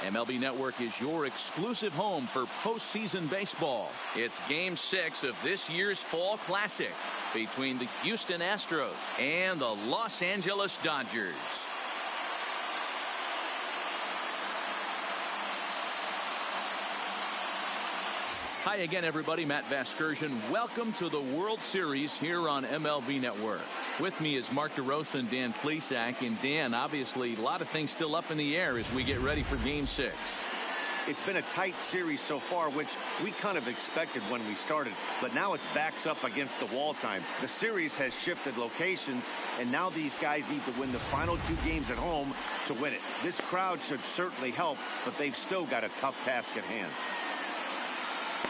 MLB Network is your exclusive home for postseason baseball. It's Game 6 of this year's Fall Classic between the Houston Astros and the Los Angeles Dodgers. Hi again, everybody. Matt Vasgersian. Welcome to the World Series here on MLB Network. With me is Mark DeRosa and Dan Plesac. And Dan, obviously, a lot of things still up in the air as we get ready for Game 6. It's been a tight series so far, which we kind of expected when we started. But now it's backs up against the wall time. The series has shifted locations, and now these guys need to win the final 2 games at home to win it. This crowd should certainly help, but they've still got a tough task at hand.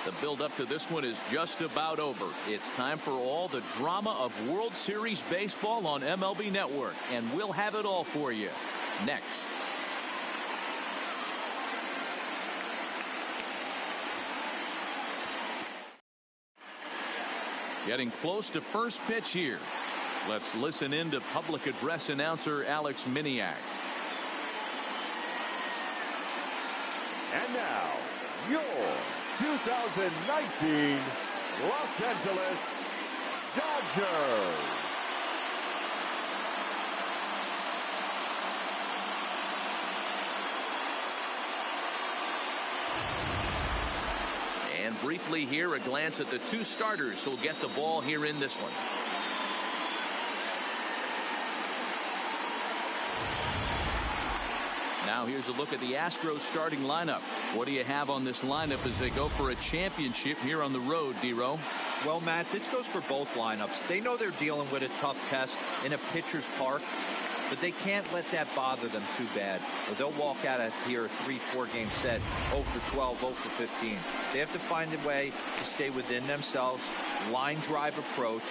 The build-up to this one is just about over. It's time for all the drama of World Series baseball on MLB Network, and we'll have it all for you next. Getting close to first pitch here. Let's listen in to public address announcer Alex Miniak. And now, your 2019 Los Angeles Dodgers. And briefly here, a glance at the 2 starters who'll get the ball here in this one. Now here's a look at the Astros starting lineup. What do you have on this lineup as they go for a championship here on the road, D-Row? Well, Matt, this goes for both lineups. They know they're dealing with a tough test in a pitcher's park, but they can't let that bother them too bad, or they'll walk out of here a 3-4 game set, 0 for 12, 0 for 15. They have to find a way to stay within themselves, line drive approach.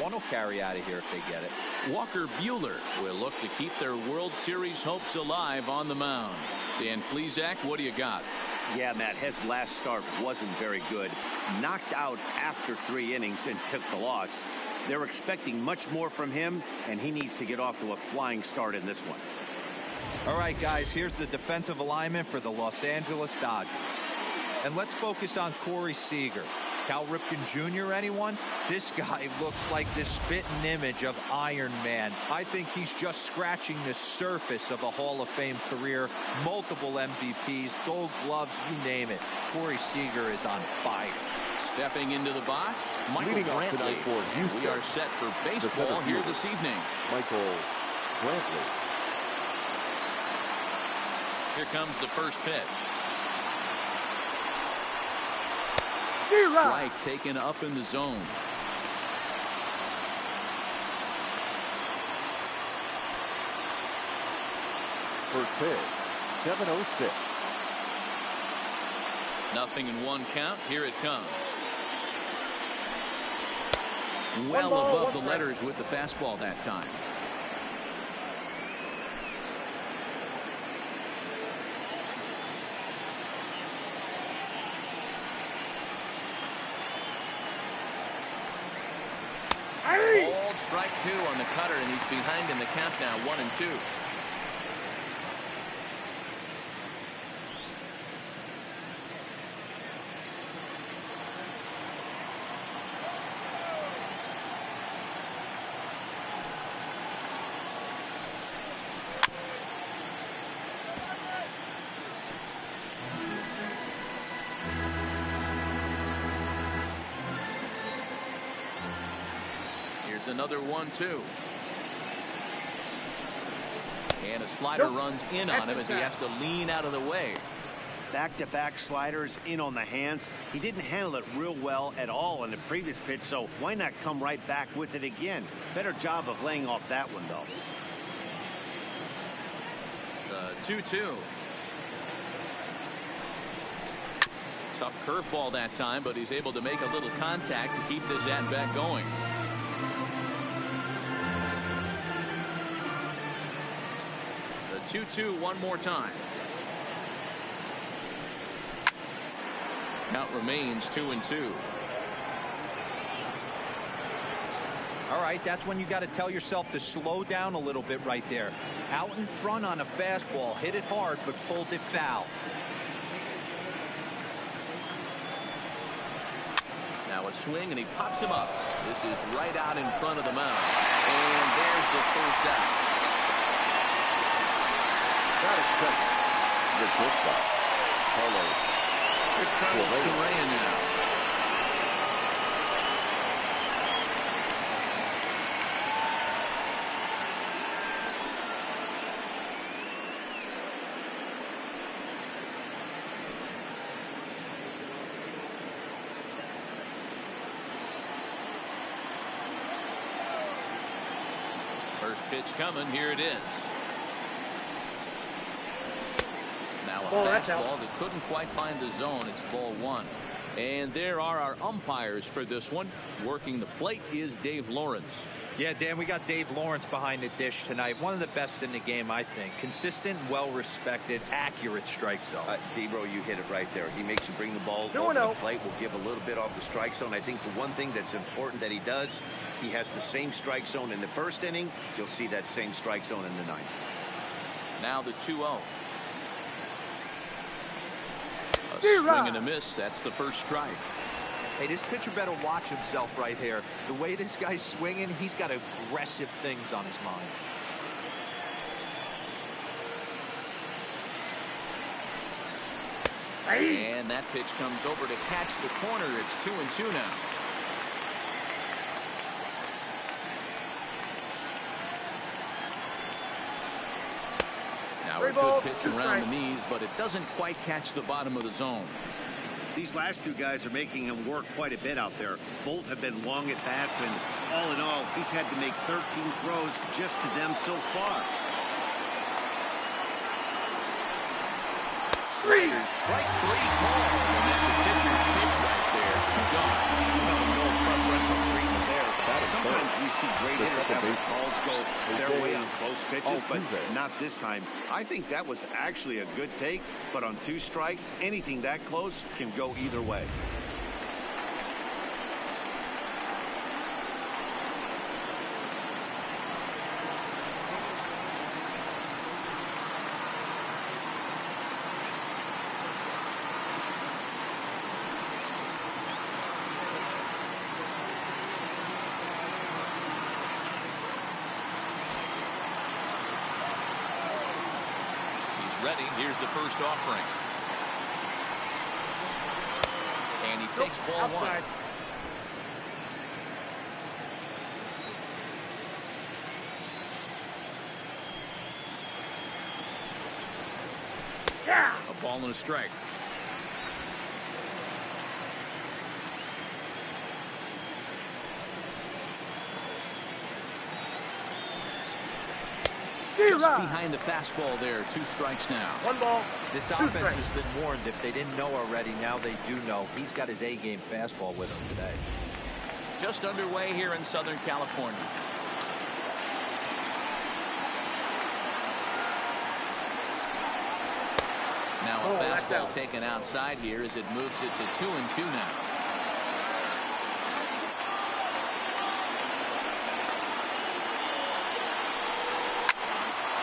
One will carry out of here if they get it. Walker Buehler will look to keep their World Series hopes alive on the mound. Dan Plesac, what do you got? Yeah, Matt, his last start wasn't very good. Knocked out after 3 innings and took the loss. They're expecting much more from him, and he needs to get off to a flying start in this one. All right, guys, here's the defensive alignment for the Los Angeles Dodgers. And let's focus on Corey Seager. Cal Ripken Jr., anyone? This guy looks like the spitting image of Iron Man. I think he's just scratching the surface of a Hall of Fame career. Multiple MVPs, Gold Gloves, you name it. Corey Seager is on fire. Stepping into the box, Michael Leading off tonight Brantley. for Houston, we are set for baseball here this evening. Michael Brantley. Here comes the first pitch. Strike taken up in the zone. First pitch, 7-0-6. Nothing in 1 count. Here it comes. Well above the letters with the fastball that time. Ball strike 2 on the cutter, and he's behind in the count now, 1-2. Another 1-2. And a slider runs in on him as he has to lean out of the way. Back-to-back sliders in on the hands. He didn't handle it real well at all in the previous pitch, so why not come right back with it again? Better job of laying off that one, though. The 2-2. Tough curveball that time, but he's able to make a little contact to keep this at-bat going. The 2-2 one more time. Count remains 2-2. All right, that's when you got to tell yourself to slow down a little bit right there. Out in front on a fastball, hit it hard, but pulled it foul. Now a swing, and he pops him up. This is right out in front of the mound. And there's the first out. Got it set. Good pitch by Carlos. Here's Carlos Correa now. First pitch coming. Here it is. Now a fastball that couldn't quite find the zone. It's ball one. And there are our umpires for this one. Working the plate is Dave Lawrence. Yeah, Dan, we got Dave Lawrence behind the dish tonight. One of the best in the game, I think. Consistent, well-respected, accurate strike zone. D-Bro, you hit it right there. He makes you bring the ball over the plate. Will give a little bit off the strike zone. I think the one thing that's important that he does, he has the same strike zone in the first inning. You'll see that same strike zone in the ninth. Now the 2-0. A swing and a miss. That's the first strike. Hey, this pitcher better watch himself right here. The way this guy's swinging, he's got aggressive things on his mind. And that pitch comes over to catch the corner. It's 2-2 now. Now a good pitch around the knees, but it doesn't quite catch the bottom of the zone. These last two guys are making him work quite a bit out there. Both have been long at bats, and all in all, he's had to make 13 throws just to them so far. Strike three call. And that's a pitcher's pitch right there. Two gone. No preferential treatment there. Sometimes we see great hitters have their calls go their way on close pitches, but not this time. I think that was actually a good take, but on two strikes, anything that close can go either way. Ready. Here's the first offering. And he takes ball one. A ball and a strike. Just behind the fastball there. Two strikes now. One ball. This offense has been warned. If they didn't know already, now they do know. He's got his A-game fastball with him today. Just underway here in Southern California. Now a fastball taken outside here as it moves it to 2-2 now.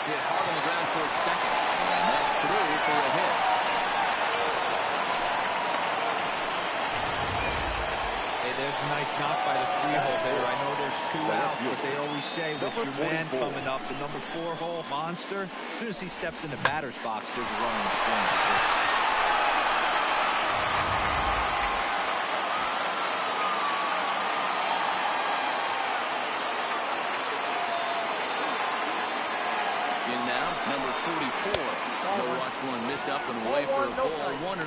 Hit hard on the ground towards second. And that's through for a hit. Hey, there's a nice knock by the 3-hole hitter. I know there's two out, but they always say with your man coming up, the number 4-hole monster, as soon as he steps in the batter's box, there's a run in the swing. Number 44. They'll watch one miss up and away for a ball. 1-0.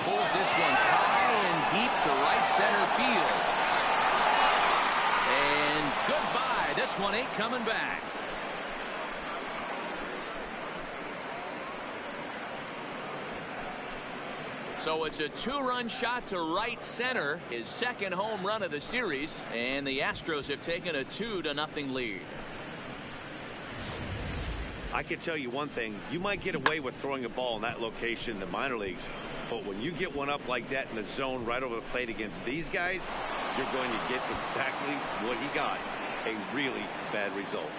Pulls this one high and deep to right center field. And goodbye. This one ain't coming back. So it's a two-run shot to right center, his second home run of the series, and the Astros have taken a 2-0 lead. I can tell you one thing. You might get away with throwing a ball in that location in the minor leagues, but when you get one up like that in the zone right over the plate against these guys, you're going to get exactly what he got. A really bad result.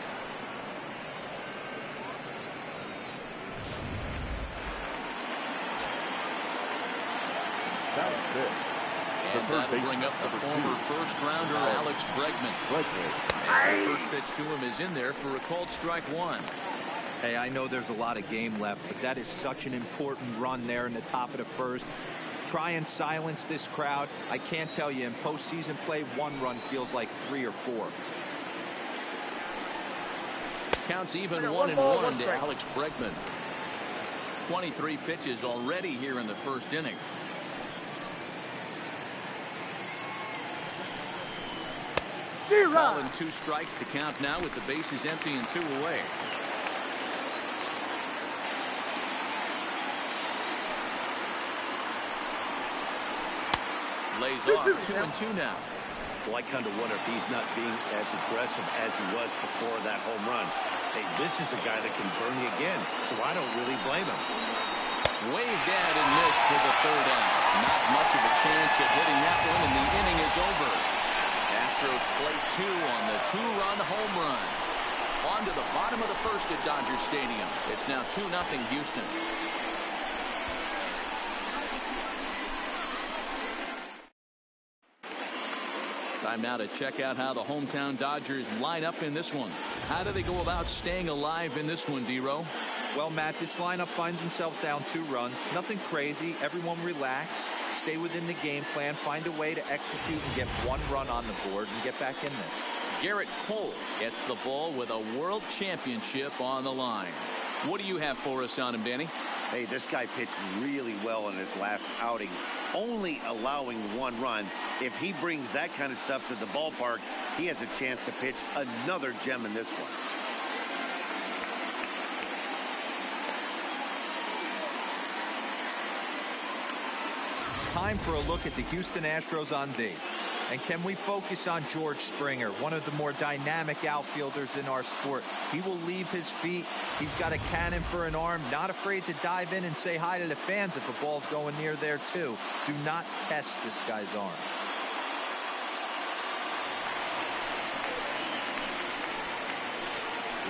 That's it. And that'll bring up the former first-rounder Alex Bregman. And the first pitch to him is in there for a called strike one. Hey, I know there's a lot of game left, but that is such an important run there in the top of the first. Try and silence this crowd. I can't tell you, in postseason play, one run feels like 3 or 4. Counts even 1-1 to Alex Bregman. 23 pitches already here in the first inning. Ball and 2 strikes to count now with the bases empty and 2 away. Lays off 2-2 now. Well, I kind of wonder if he's not being as aggressive as he was before that home run. Hey, this is a guy that can burn you again, so I don't really blame him. Waved at and missed for the 3rd out. Not much of a chance at hitting that one, and the inning is over. Astros play 2 on the 2-run home run. On to the bottom of the first at Dodger Stadium. It's now 2-0 Houston. Time now to check out how the hometown Dodgers line up in this one. How do they go about staying alive in this one, D-Row? Well, Matt, this lineup finds themselves down 2 runs. Nothing crazy. Everyone relax. Stay within the game plan. Find a way to execute and get 1 run on the board and get back in this. Garrett Cole gets the ball with a world championship on the line. What do you have for us on him, Danny? Hey, this guy pitched really well in his last outing, only allowing 1 run. If he brings that kind of stuff to the ballpark, he has a chance to pitch another gem in this one. Time for a look at the Houston Astros on D. And can we focus on George Springer, one of the more dynamic outfielders in our sport? He will leave his feet. He's got a cannon for an arm, not afraid to dive in and say hi to the fans if a ball's going near there too. Do not test this guy's arm.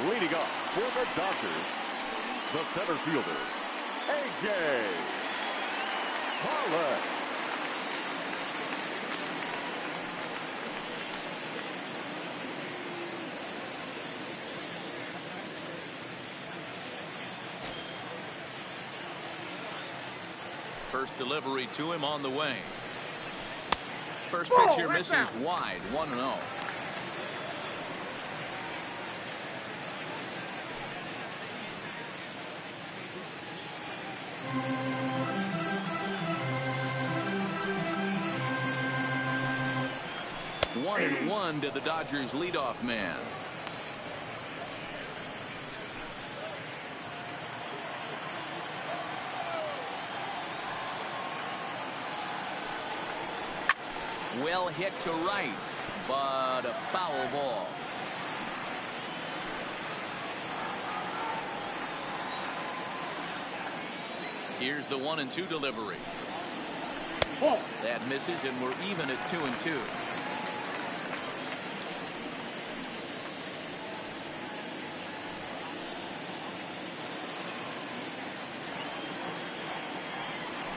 Leading up for the Dodgers, the center fielder, A.J. Pollock. First delivery to him on the way. First pitch here misses wide, 1-0. One and 1 to the Dodgers leadoff man. Well hit to right, but a foul ball. Here's the 1-2 delivery. That misses, and we're even at 2-2.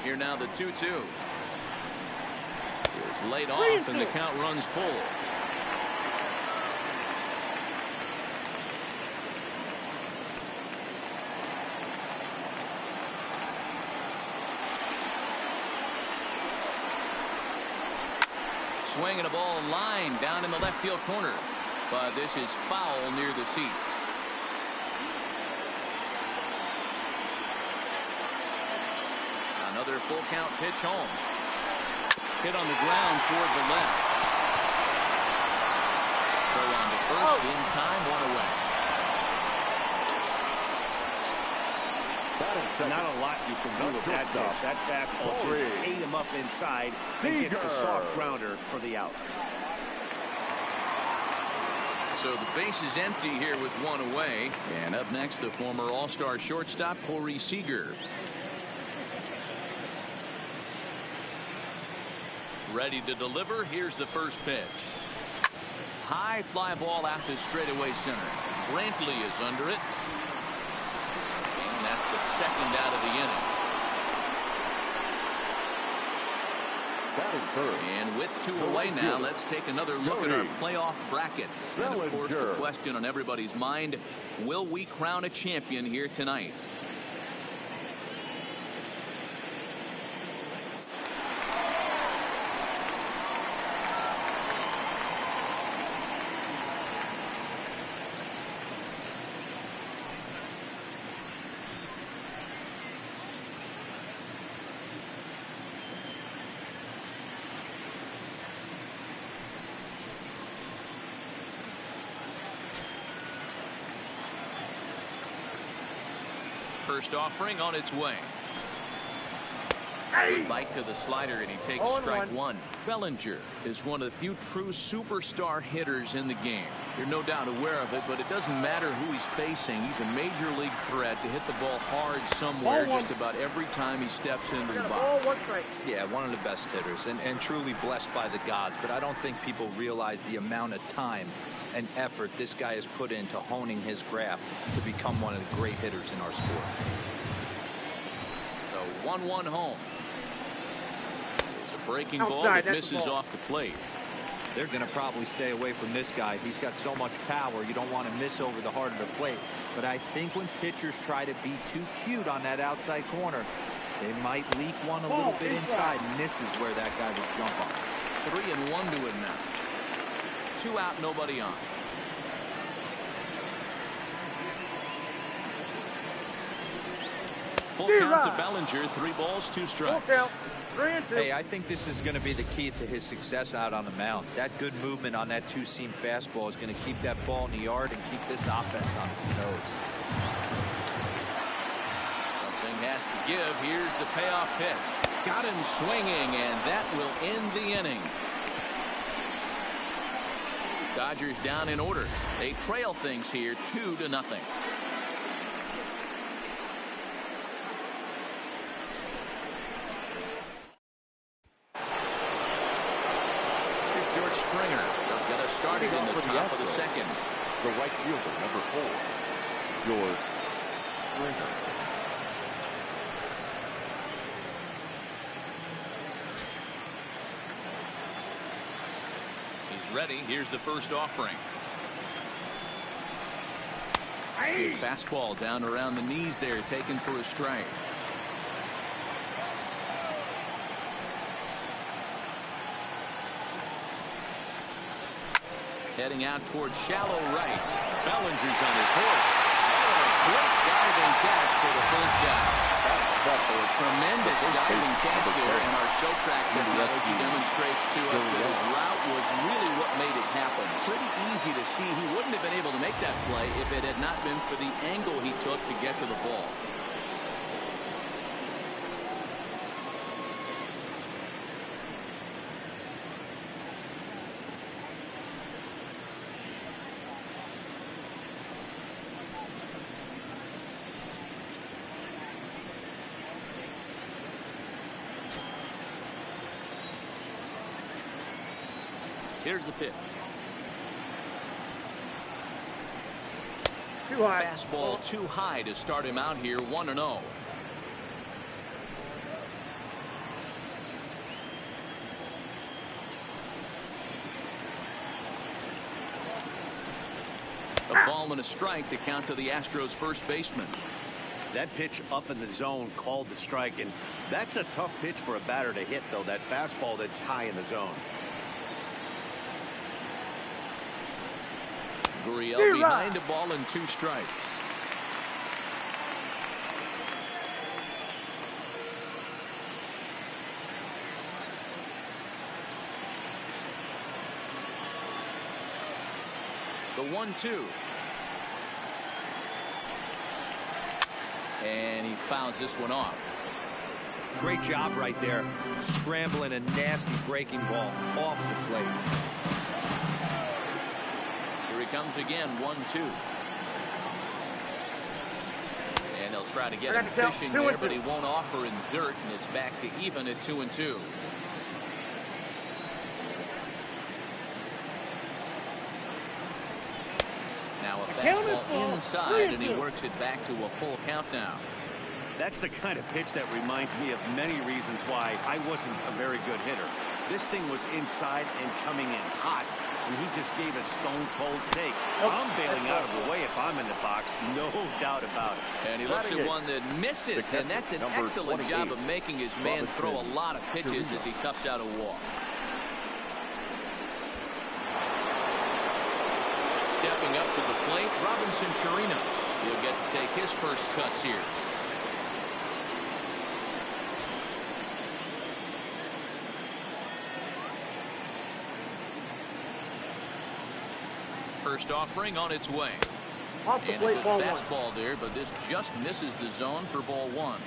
Here now the 2-2. It's laid off, and the count runs full. Swinging a ball line down in the left field corner, but this is foul near the seats. Another full count pitch home. Hit on the ground toward the left. Throw on to first in time, 1 away. Not a lot you can do with that pitch. That fastball just ate him up inside and gets the soft grounder for the out. So the base is empty here with one away. And up next, the former All-Star shortstop, Corey Seager. Ready to deliver. Here's the first pitch. High fly ball out to straightaway center. Brantley is under it. And that's the second out of the inning. And with two away now, let's take another look at our playoff brackets. And of course, the question on everybody's mind, will we crown a champion here tonight? First offering on its way. Good bite to the slider, and he takes strike one. Bellinger is one of the few true superstar hitters in the game. You're no doubt aware of it, but it doesn't matter who he's facing. He's a major league threat to hit the ball hard somewhere just about every time he steps into the box. Yeah, one of the best hitters and truly blessed by the gods, but I don't think people realize the amount of time and effort this guy has put into honing his craft to become one of the great hitters in our sport. The 1-1 home. It's a breaking ball that misses off the plate. They're going to probably stay away from this guy. He's got so much power. You don't want to miss over the heart of the plate. But I think when pitchers try to be too cute on that outside corner, they might leak one a little bit inside, and this is where that guy would jump on. 3-1 to him now. 2 out, nobody on. Full count to Bellinger. 3 balls, 2 strikes. Hey, I think this is going to be the key to his success out on the mound. That good movement on that 2-seam fastball is going to keep that ball in the yard and keep this offense on its nose. Something has to give. Here's the payoff pitch. Got him swinging, and that will end the inning. Dodgers down in order. They trail things here 2-0. Here's George Springer. They'll get us started in the top of the second. The right fielder, number 4, George Springer. Ready. Here's the first offering. Good fastball down around the knees there, taken for a strike. Heading out towards shallow right. Bellinger's on his horse. Oh, a great diving catch for the first down. Tremendous diving catch there, and our show track technology demonstrates to us that his route was really what made it happen. Pretty easy to see he wouldn't have been able to make that play if it had not been for the angle he took to get to the ball. Here's the pitch. Too high. Fastball too high to start him out here. 1-0. A ball and a strike to count to the Astros first baseman. That pitch up in the zone called the strike, and that's a tough pitch for a batter to hit, though. That fastball that's high in the zone. Gurriel behind a ball and 2 strikes. The 1-2. And he fouls this one off. Great job right there, scrambling a nasty breaking ball off the plate. comes again, 1-2. And they'll try to get him fishing there, but he won't offer in dirt, and it's back to even at 2-2. Now a fastball inside, and he works it back to a full count now. That's the kind of pitch that reminds me of many reasons why I wasn't a very good hitter. This thing was inside and coming in hot, and he just gave a stone-cold take. I'm bailing out of the way if I'm in the box, no doubt about it. And he looks at one that misses, and that's an excellent job of making his man throw a lot of pitches as he toughs out a walk. Stepping up to the plate, Robinson Chirinos. He'll get to take his first cuts here. First offering on its way. Off the And plate, a good ball fastball one. there, but this just misses the zone for ball one.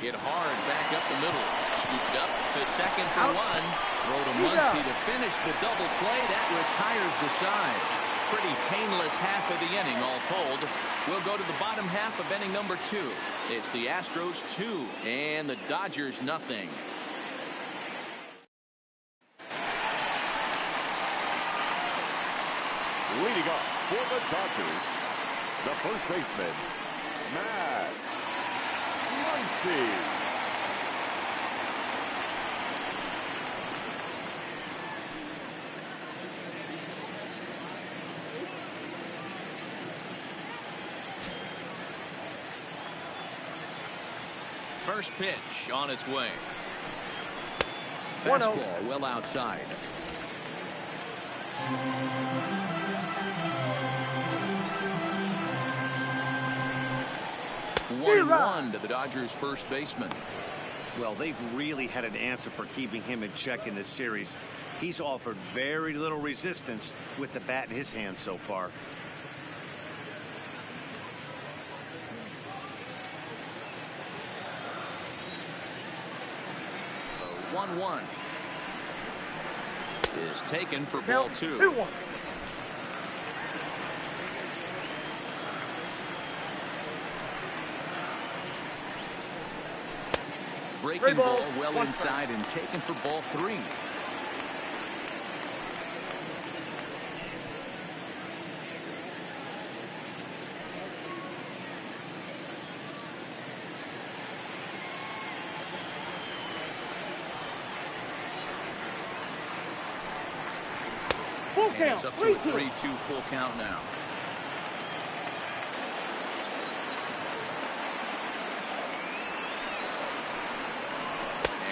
Hit hard back up the middle. Scooped up to second for one. Throw to Muncy to finish the double play. That retires the side. Pretty painless half of the inning all told. We'll go to the bottom half of inning number 2. It's the Astros 2 and the Dodgers nothing. Leading off for the Dodgers, the first baseman, Madden NFL. First pitch on its way. 1-0. Fastball well outside. 1-1 to the Dodgers first baseman. Well, they've really had an answer for keeping him in check in this series. He's offered very little resistance with the bat in his hand so far. The 1-1 is taken for ball 2. 2-1. Breaking ball ball, well 1 inside and taken for ball 3. Full And count. it's up to a 3-2. 3-2 full count now.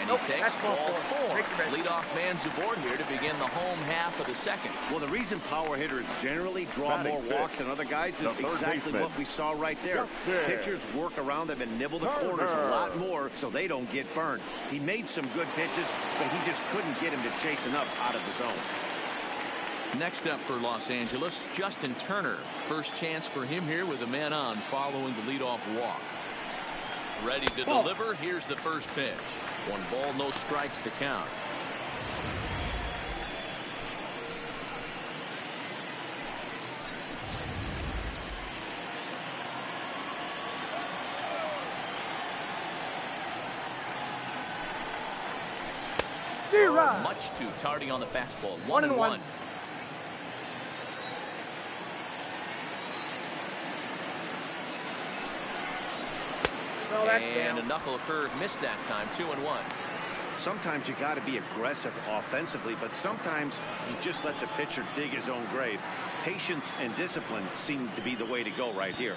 And he takes that's ball ball 4. 4. Take the base. Leadoff man's aboard here to begin the home half of the second. Well, the reason power hitters generally draw Batting more fifth, walks than other guys the is third exactly baseman. what we saw right there. Justin Pitchers work around them and nibble the corners a lot more so they don't get burned. He made some good pitches, but he just couldn't get him to chase enough out of the zone. Next up for Los Angeles, Justin Turner. First chance for him here with a man on following the leadoff walk. Ready to deliver. Here's the first pitch. 1 ball, no strikes to count. Much too tardy on the fastball. 1-1. No, that's And a down. knuckle curve missed that time. 2-1. Sometimes you got to be aggressive offensively, but sometimes you just let the pitcher dig his own grave. Patience and discipline seem to be the way to go right here.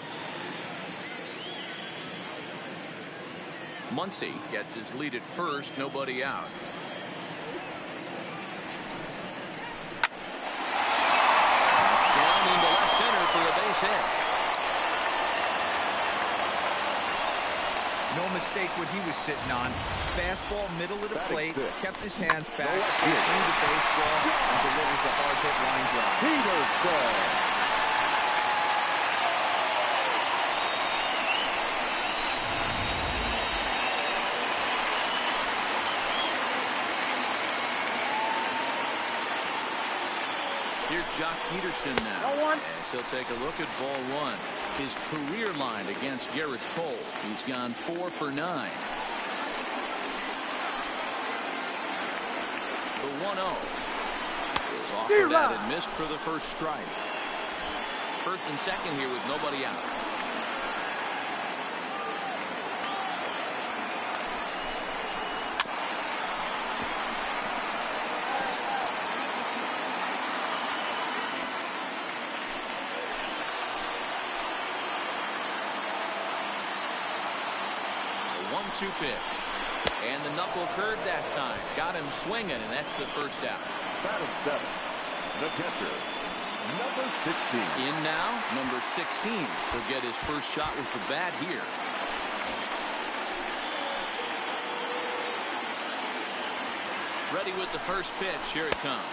Muncy gets his lead at first. Nobody out. Down into left center for a base hit. No mistake what he was sitting on. Fastball, middle of the Batting plate, fifth. kept his hands back, No swung the baseball, and delivers a hard hit line drive. Peterson. Here's Jock Peterson now. One. As he'll take a look at ball one. His career line against Garrett Cole. He's gone 4 for 9. The 1-0. Was off for that and missed for the first strike. First and second here with nobody out. The 1-2 pitch. And the knuckle curve that time. Got him swinging, and that's the first out. Batting 7. The catcher, number 16. In now, number 16. He'll get his first shot with the bat here. Ready with the first pitch. Here it comes.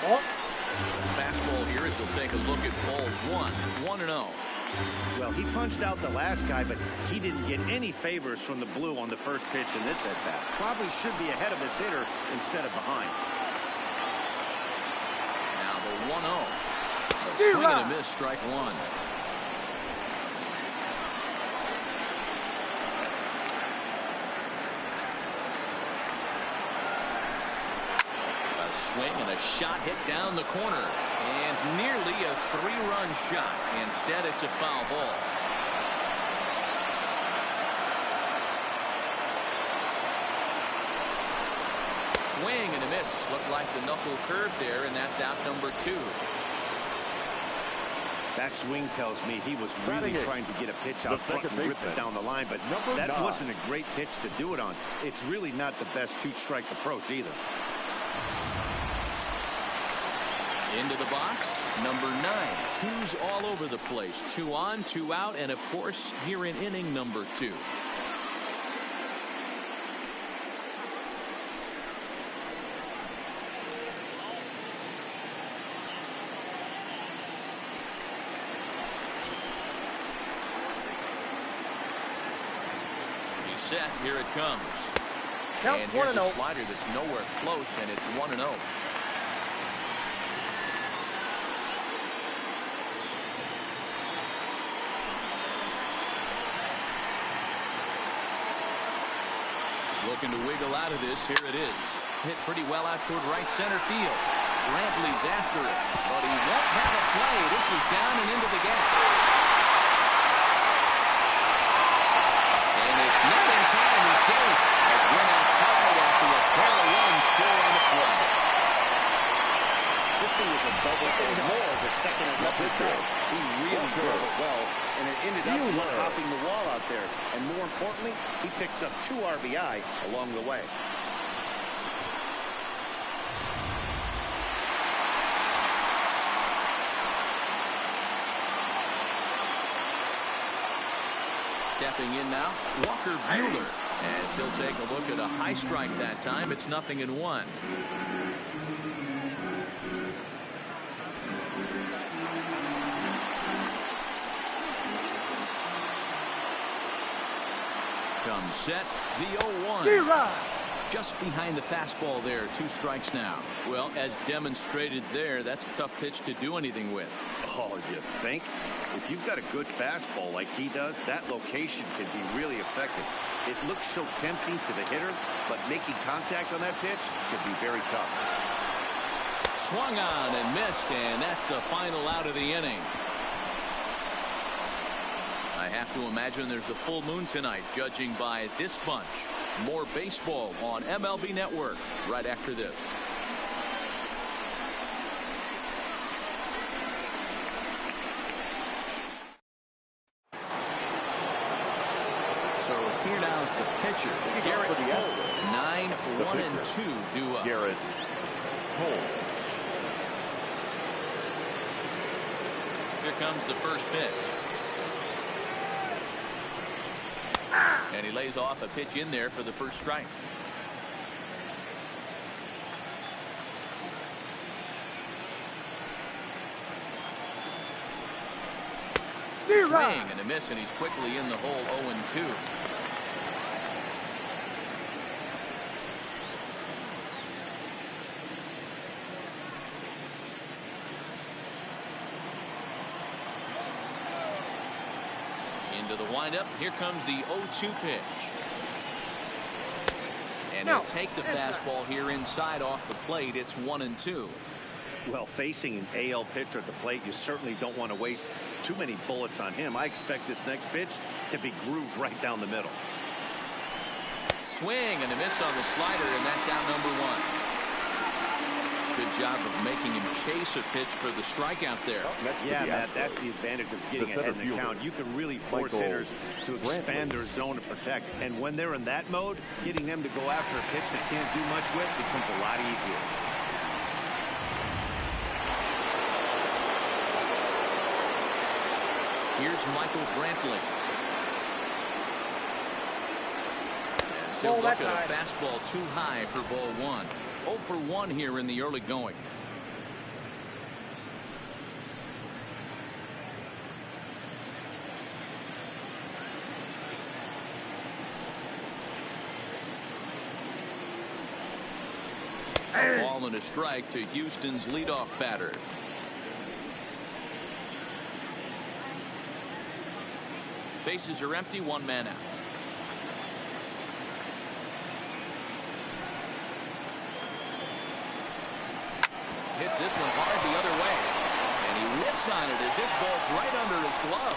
Fastball here as we'll take a look at ball one. 1-0. Well, he punched out the last guy, but he didn't get any favors from the blue on the first pitch in this at-bat. Probably should be ahead of his hitter instead of behind. Now the 1-0. A swing and a miss, strike one. A swing and a shot hit down the corner. And nearly a 3-run shot. Instead, it's a foul ball. Swing and a miss. Looked like the knuckle curve there, and that's out number 2. That swing tells me he was really trying to get a pitch out front and rip it down the line, but that wasn't a great pitch to do it on. It's really not the best 2-strike approach either. Into the box, number 9. 2's all over the place. 2 on, 2 out, and of course, here in inning number 2. He's set. Here it comes. Count And here's 1-0. a slider that's nowhere close, and it's 1-0. Looking to wiggle out of this. Here it is. Hit pretty well out toward right center field. Brantley's after it, but he won't have a play. This is down and into the gap. And it's not in time. He's safe. As we're now tied after a pair of runs score on the play. This thing was a double or more the second it left his ball. He really drove it well, and it ended up hopping the wall out there. And more importantly, he picks up 2 RBI along the way. Stepping in now, Walker Buehler. As he'll take a look at a high strike that time. It's 0-1. Comes set, the 0-1. Just behind the fastball there. 2 strikes now. Well, as demonstrated there, that's a tough pitch to do anything with. Oh, you think? If you've got a good fastball like he does, that location can be really effective. It looks so tempting to the hitter, but making contact on that pitch can be very tough. Swung on and missed, and that's the final out of the inning. I have to imagine there's a full moon tonight, judging by this bunch. More baseball on MLB Network right after this. So here now's the pitcher, Garrett Cole. 9-1-2 due up. Garrett Cole. Here comes the first pitch. And he lays off a pitch in there for the first strike. Swing and a miss, and he's quickly in the hole. 0-2. Into the windup. Here comes the 0-2 pitch. And he'll take the fastball here inside off the plate. It's 1-2. Well, facing an AL pitcher at the plate, you certainly don't want to waste too many bullets on him. I expect this next pitch to be grooved right down the middle. Swing and a miss on the slider, and that's out number 1. Good job of making him chase a pitch for the strikeout there. Yeah, Matt, that's the advantage of getting ahead in the count. You can really force hitters to expand their zone to protect. And when they're in that mode, getting them to go after a pitch they can't do much with becomes a lot easier. Here's Michael Brantley. As he'll look at a fastball too high for ball 1. 0 for 1 here in the early going. Ball and a strike to Houston's leadoff batter. Bases are empty, 1 man out. Hits this one hard the other way. And he whips on it as this ball's right under his glove.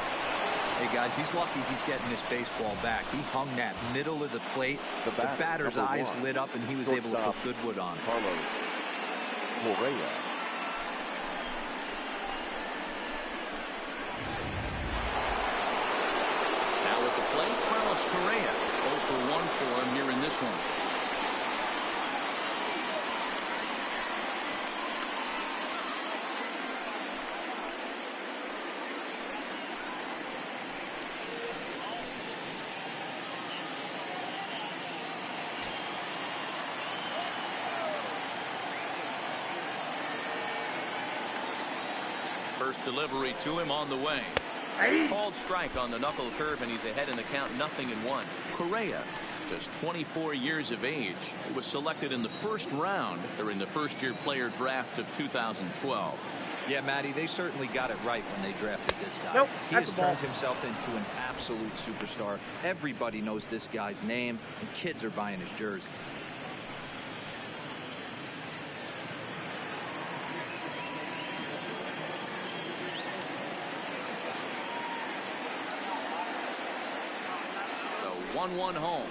Hey, guys, he's lucky he's getting this baseball back. He hung that middle of the plate. The batter's eyes lit up, and he was able to put good wood on. Now at the plate, Carlos Correa. 0 for 1 for him here in this one. First delivery to him on the way. Called strike on the knuckle curve, and he's ahead in the count, 0-1. Correa, just 24 years of age, was selected in the first round during the first-year player draft of 2012. Yeah, Matty, they certainly got it right when they drafted this guy. He has turned himself into an absolute superstar. Everybody knows this guy's name, and kids are buying his jerseys. The 1-1 home.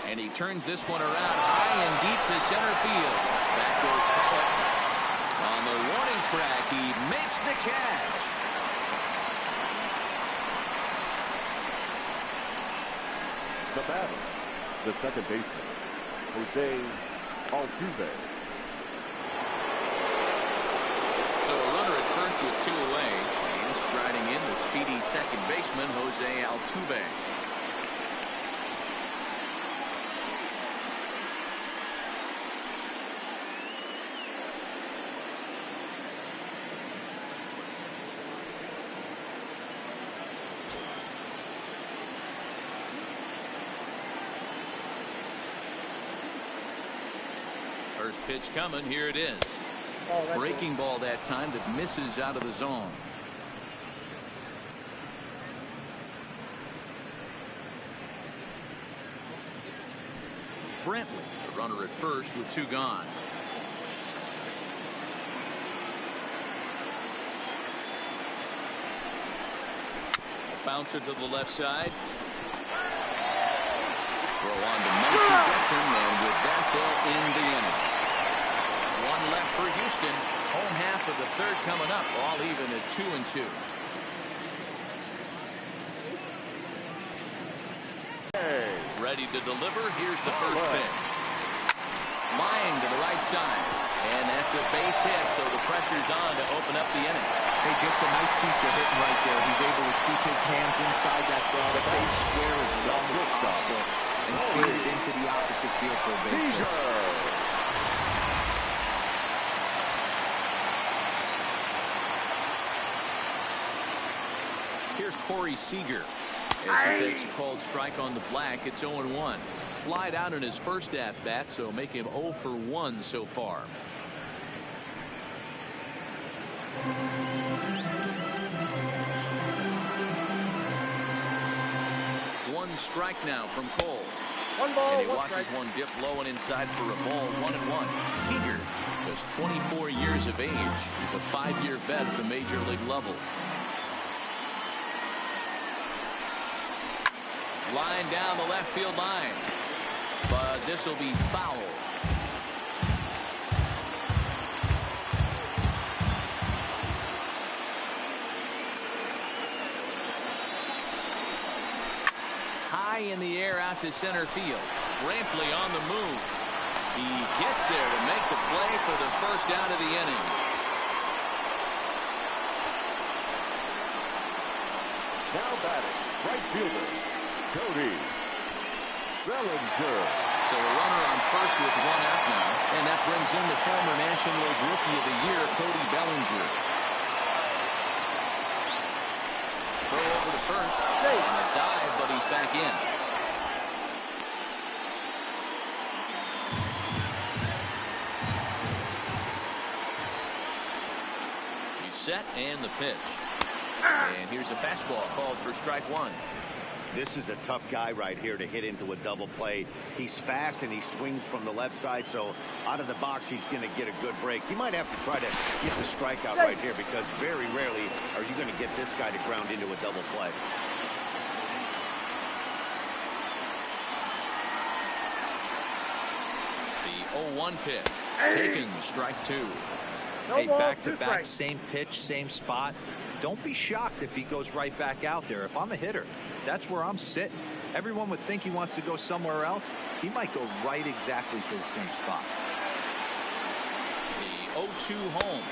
And he turns this one around high and deep to center field. Back goes Pollock. On the warning track, he makes the catch. The batter, the second baseman, Jose Altuve. So a runner at first with 2 away. And striding in the speedy second baseman, Jose Altuve. First pitch coming. Here it is. Breaking ball that time that misses out of the zone. Brantley, the runner at first with 2 gone. Bouncer to the left side. Throw on to Muncy Gesson, and with that they'll end the inning. 1 left for Houston. Home half of the third coming up, all even at 2-2. Ready to deliver. Here's the first pitch. Flying to the right side. And that's a base hit, so the pressure's on to open up the inning. Hey, just a nice piece of hitting right there. He's able to keep his hands inside that ball. The base square as well as possible, and feed it into the opposite field for a base hit. Here's Corey Seager. As he takes a called strike on the black, it's 0-1. Flied out in his first at-bat, so make him 0 for 1 so far. strike now from Cole. One ball, And he one watches strike. one dip low and inside for a ball, 1-1. Seager, just 24 years of age. He's a 5-year vet at the major league level. Line down the left field line. But this will be foul. High in the air out to center field. Brantley on the move. He gets there to make the play for the first out of the inning. Now batting, right fielder, Cody Bellinger. So a runner on first with 1 out now. And that brings in the former National League Rookie of the Year, Cody Bellinger. Throw over to first. And a dive, but he's back in. He's set and the pitch. And here's a fastball called for strike 1. This is a tough guy right here to hit into a double play. He's fast and he swings from the left side, so out of the box he's going to get a good break. You might have to try to get the strikeout right here because very rarely are you going to get this guy to ground into a double play. The 0-1 pitch. Taken, strike 2. Hey, back-to-back, same pitch, same spot. Don't be shocked if he goes right back out there. If I'm a hitter, that's where I'm sitting. Everyone would think he wants to go somewhere else. He might go right exactly to the same spot. The 0-2 home.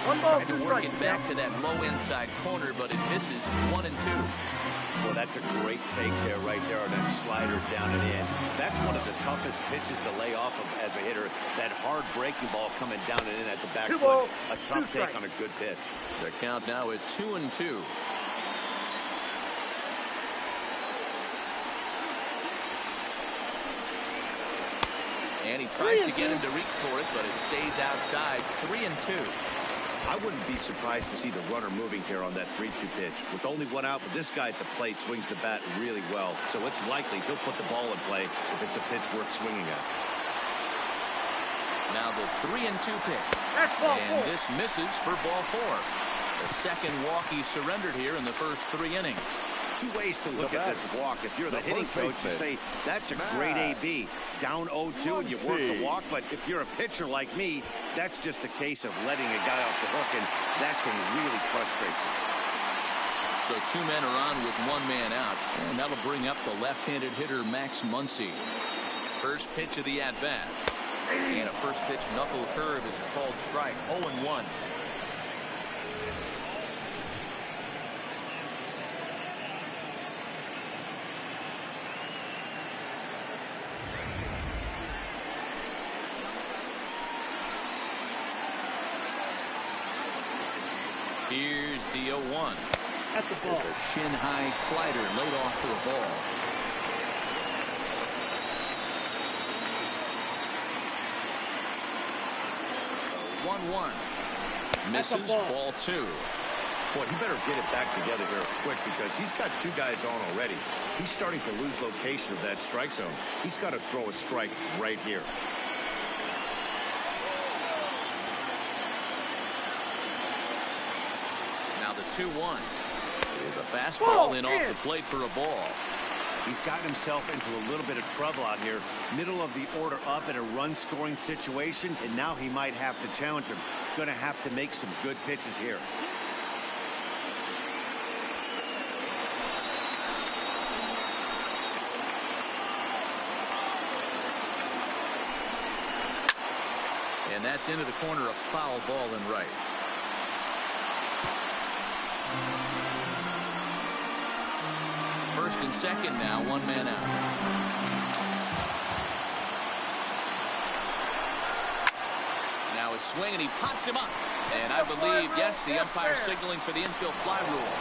One ball, Trying to 2 work strikes. it back to that low inside corner, but it misses. 1-2. Well, that's a great take there right there on that slider down and in. That's one of the toughest pitches to lay off of as a hitter. That hard breaking ball coming down and in at the back 2 foot. balls, A 2 tough take strikes. on a good pitch. The count now at 2-2. And he tries to get him to reach for it, but it stays outside. 3-2. I wouldn't be surprised to see the runner moving here on that 3-2 pitch. With only 1 out, but this guy at the plate swings the bat really well. So it's likely he'll put the ball in play if it's a pitch worth swinging at. Now the 3-2 pitch. That's ball And 4. this misses for ball 4. The second walk he surrendered here in the first 3 innings. 2 ways to look at this walk. If you're the hitting coach, you say, that's a great AB. Down 0-2 and you work the walk. But if you're a pitcher like me, that's just a case of letting a guy off the hook, and that can really frustrate you. So 2 men are on with 1 man out. And that'll bring up the left-handed hitter, Max Muncy. First pitch of the at-bat. And a first pitch knuckle curve is called strike. 0-1. Here's the 0-1. At the ball. There's a shin-high slider laid off for a ball. The 1-1. Misses, ball 2. Boy, he better get it back together here quick because he's got 2 guys on already. He's starting to lose location of that strike zone. He's got to throw a strike right here. Now the 2-1 is a fastball in off the plate for a ball. He's gotten himself into a little bit of trouble out here. Middle of the order up in a run-scoring situation, and now he might have to challenge him. Going to have to make some good pitches here. And that's into the corner, a foul ball and right. First and second now, 1 man out. Now a swing and he pops him up. And I believe, yes, the umpire signaling for the infield fly rule.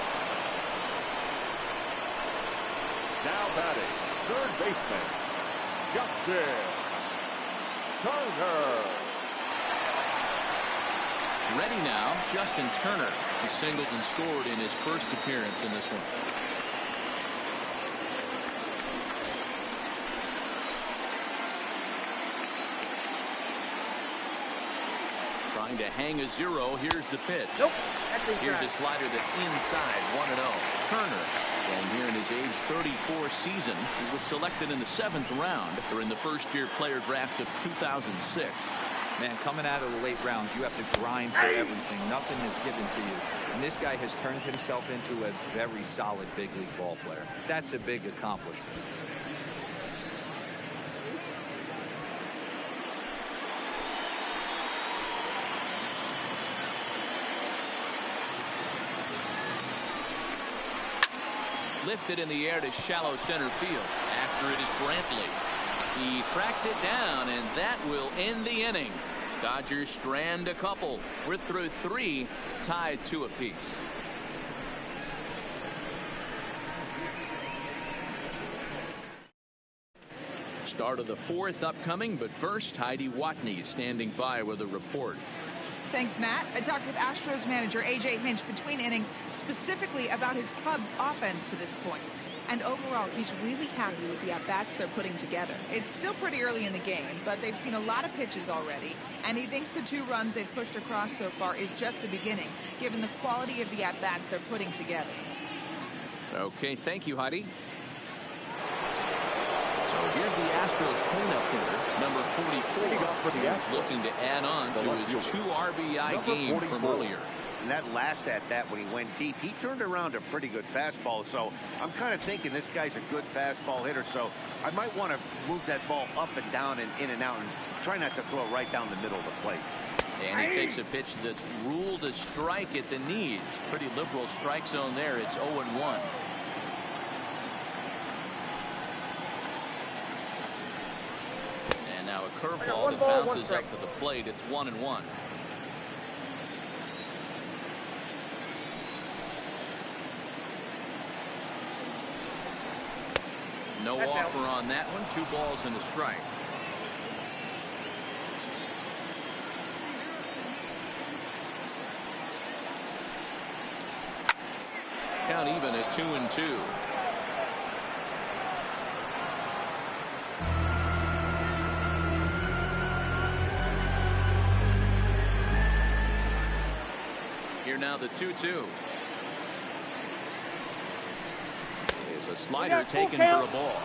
Now batting, third baseman, Justin Turner. Ready now, Justin Turner. He singled and scored in his first appearance in this one. Trying to hang a zero. Here's the pitch. Nope. Here's a slider that's inside. 1-0. Turner. And here in his age 34 season, he was selected in the 7th round during the first-year player draft of 2006. Man, coming out of the late rounds, you have to grind for everything. Nothing is given to you. And this guy has turned himself into a very solid big league ball player. That's a big accomplishment. Lifted in the air to shallow center field. After it is Brantley. He tracks it down, and that will end the inning. Dodgers strand a couple. We're through 3, tied 2 apiece. Start of the 4th upcoming, but first, Heidi Watney standing by with a report. Thanks, Matt. I talked with Astros manager A.J. Hinch between innings, specifically about his club's offense to this point. And overall, he's really happy with the at-bats they're putting together. It's still pretty early in the game, but they've seen a lot of pitches already, and he thinks the 2 runs they've pushed across so far is just the beginning, given the quality of the at-bats they're putting together. Okay, thank you, Heidi. So here's the Astros cleanup hitter, number 44, looking to add on to his 2 RBI game from earlier. And that last at-bat when he went deep, he turned around a pretty good fastball. So I'm kind of thinking this guy's a good fastball hitter. So I might want to move that ball up and down and in and out and try not to throw it right down the middle of the plate. And he takes a pitch that's ruled a strike at the knees. Pretty liberal strike zone there. It's 0-1. Now a curveball that bounces up to the plate. It's 1-1. No offer on that one. 2 balls and a strike. Count even at 2-2. Here now the 2-2. There's a slider taken for a ball.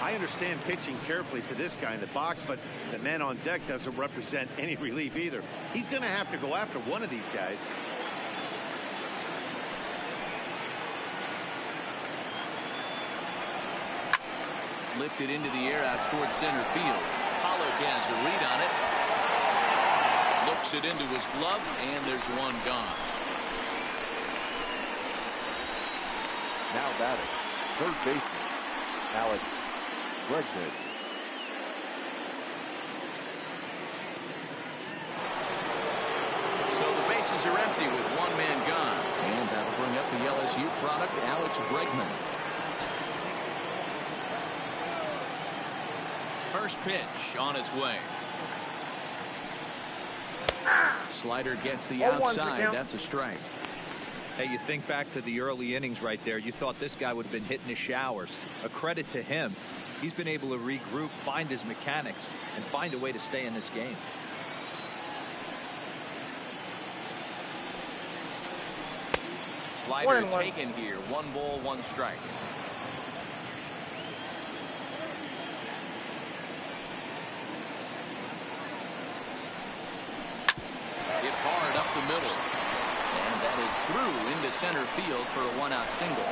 I understand pitching carefully to this guy in the box, but the man on deck doesn't represent any relief either. He's going to have to go after one of these guys. Lifted into the air out towards center field. Pollock has a read on it. Looks it into his glove, and there's one gone. Now batting, third baseman, Alex Bregman. So the bases are empty with 1 man gone. And that'll bring up the LSU product, Alex Bregman. First pitch on its way. Slider gets the outside. That's a strike. Hey, you think back to the early innings right there. You thought this guy would have been hitting his showers. A credit to him. He's been able to regroup, find his mechanics, and find a way to stay in this game. Slider taken here. 1 ball, 1 strike. Hit hard up the middle. And that is through into center field for a 1-out single.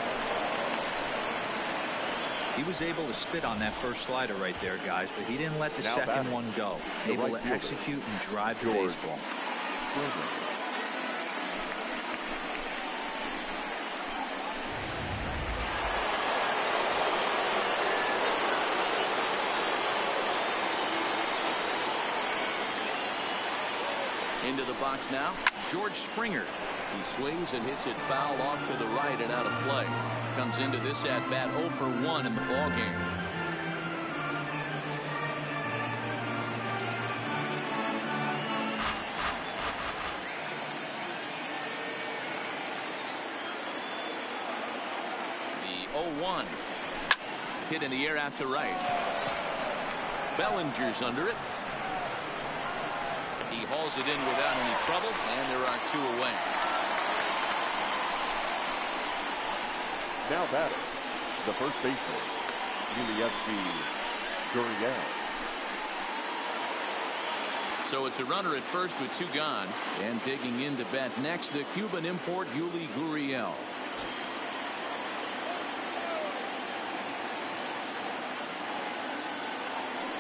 He was able to spit on that first slider right there, guys, but he didn't let the Now second batting, one go. the Able right to fielder, execute and drive the George baseball. Springer. Into the box now, George Springer. He swings and hits it foul off to the right and out of play. Comes into this at bat 0 for 1 in the ball game. The 0-1 hit in the air out to right. Bellinger's under it. He hauls it in without any trouble, and there are 2 away. Now batting, the first baseman, Gurriel. So it's a runner at first with 2 gone. And digging in to bat next, the Cuban import Yuli Gurriel.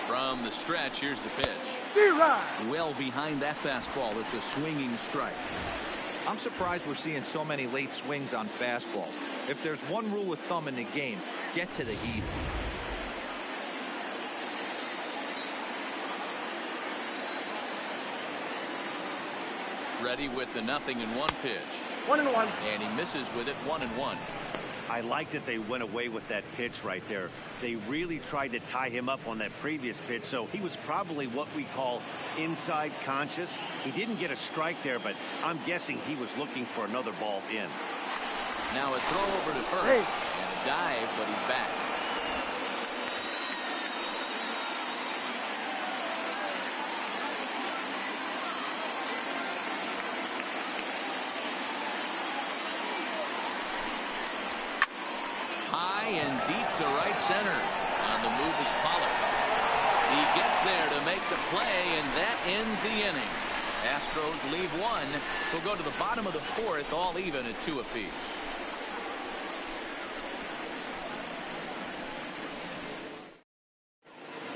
From the stretch, here's the pitch. Well behind that fastball. It's a swinging strike. I'm surprised we're seeing so many late swings on fastballs. If there's one rule of thumb in the game, get to the heat. Ready with the 0-1 pitch. 1-1. And he misses with it. 1-1. I like that they went away with that pitch right there. They really tried to tie him up on that previous pitch, so he was probably what we call inside conscious. He didn't get a strike there, but I'm guessing he was looking for another ball in. Now a throw over to first. And a dive, but he's back. High and deep to right center. On the move is Pollard. He gets there to make the play, and that ends the inning. Astros leave 1. We'll go to the bottom of the 4th, all even at 2 apiece.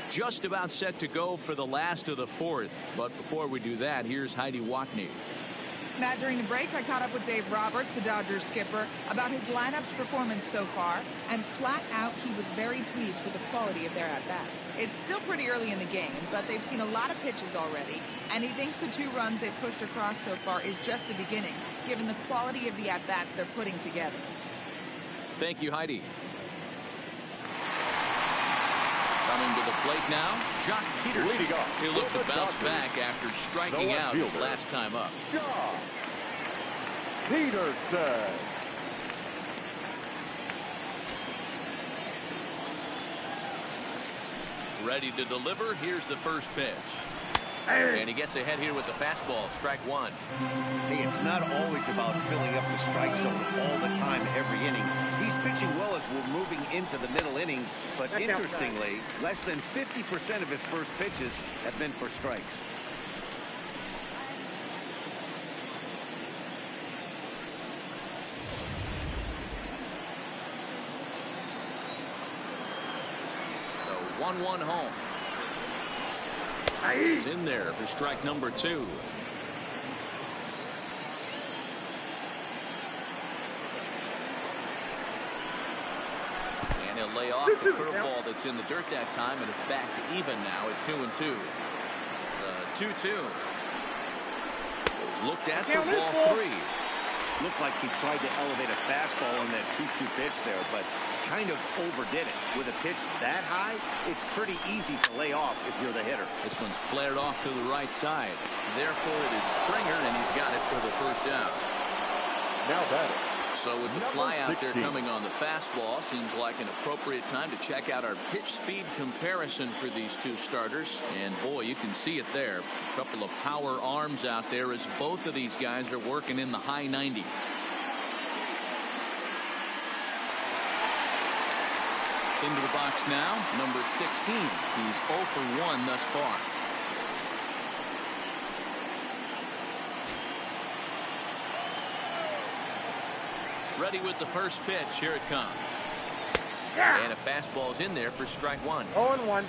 Just about set to go for the last of the 4th. But before we do that, here's Heidi Watney. Matt, during the break, I caught up with Dave Roberts, the Dodgers skipper, about his lineup's performance so far, and flat out, he was very pleased with the quality of their at-bats. It's still pretty early in the game, but they've seen a lot of pitches already, and he thinks the 2 runs they've pushed across so far is just the beginning, given the quality of the at-bats they're putting together. Thank you, Heidi. Coming to the plate now, Jock Peterson. He looks to bounce back after striking out his last time up. Jock Peterson. Ready to deliver. Here's the first pitch. And he gets ahead here with the fastball. Strike 1. Hey, it's not always about filling up the strike zone all the time, every inning. He's pitching well as we're moving into the middle innings, but interestingly, less than 50% of his first pitches have been for strikes. The 1-1 home. He's in there for strike number 2. And he'll lay off the curveball that's in the dirt that time, and it's back to even now at 2-2. The 2-2 is looked at for ball 3. Looked like he tried to elevate a fastball on that 2-2 pitch there, but kind of overdid it. With a pitch that high, it's pretty easy to lay off if you're the hitter. This one's flared off to the right side. Therefore, it is Springer, and he's got it for the first out. Now batting. So with the fly out there coming on the fastball, seems like an appropriate time to check out our pitch speed comparison for these 2 starters. And boy, you can see it there. A couple of power arms out there as both of these guys are working in the high 90s. Into the box now, number 16. He's 0 for 1 thus far. Ready with the first pitch. Here it comes. And a fastball's in there for strike 1. 0-1.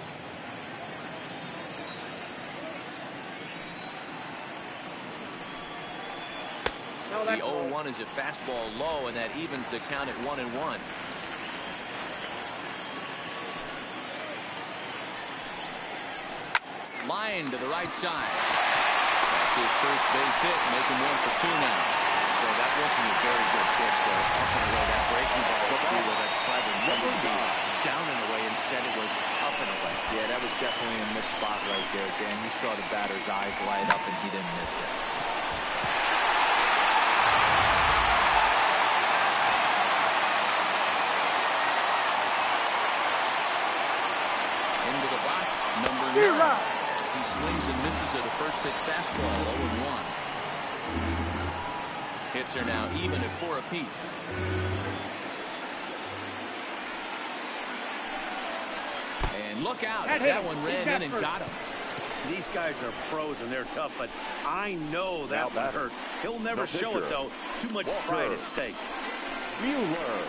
The 0-1 is a fastball low, and that evens the count at 1-1. Line to the right side. That's his first base hit, making 1 for 2 now. So that wasn't a very good pitch there. Up and away, that breaking ball with that slider down and away. Instead, it was up and away. Yeah, that was definitely a missed spot right there, Dan. You saw the batter's eyes light up, and he didn't miss it. Into the box, number 9. He swings and misses at a first pitch fastball, 0-1. Hits are now even at 4 apiece. And look out. That one ran in and got him. These guys are pros and they're tough, but I know that one hurt. He'll never show it, though. Too much pride at stake. Mueller.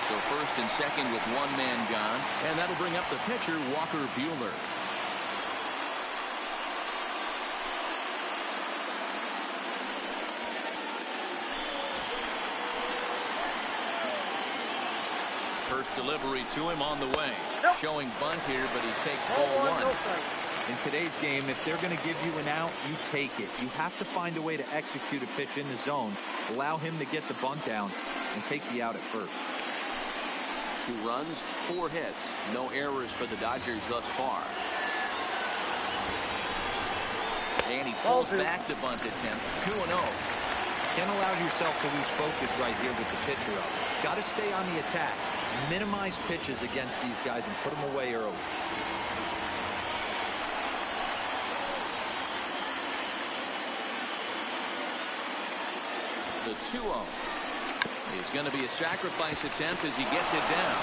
So first and second with one man gone, and that'll bring up the pitcher, Walker Buehler. First delivery to him on the way. Showing bunt here, but he takes ball one. In today's game, if they're going to give you an out, you take it. You have to find a way to execute a pitch in the zone, allow him to get the bunt down, and take the out at first. 2 runs, 4 hits. No errors for the Dodgers thus far. And he pulls back the bunt attempt. 2-0. Can't allow yourself to lose focus right here with the pitcher up. Got to stay on the attack. Minimize pitches against these guys and put them away early. The 2-0 is going to be a sacrifice attempt as he gets it down.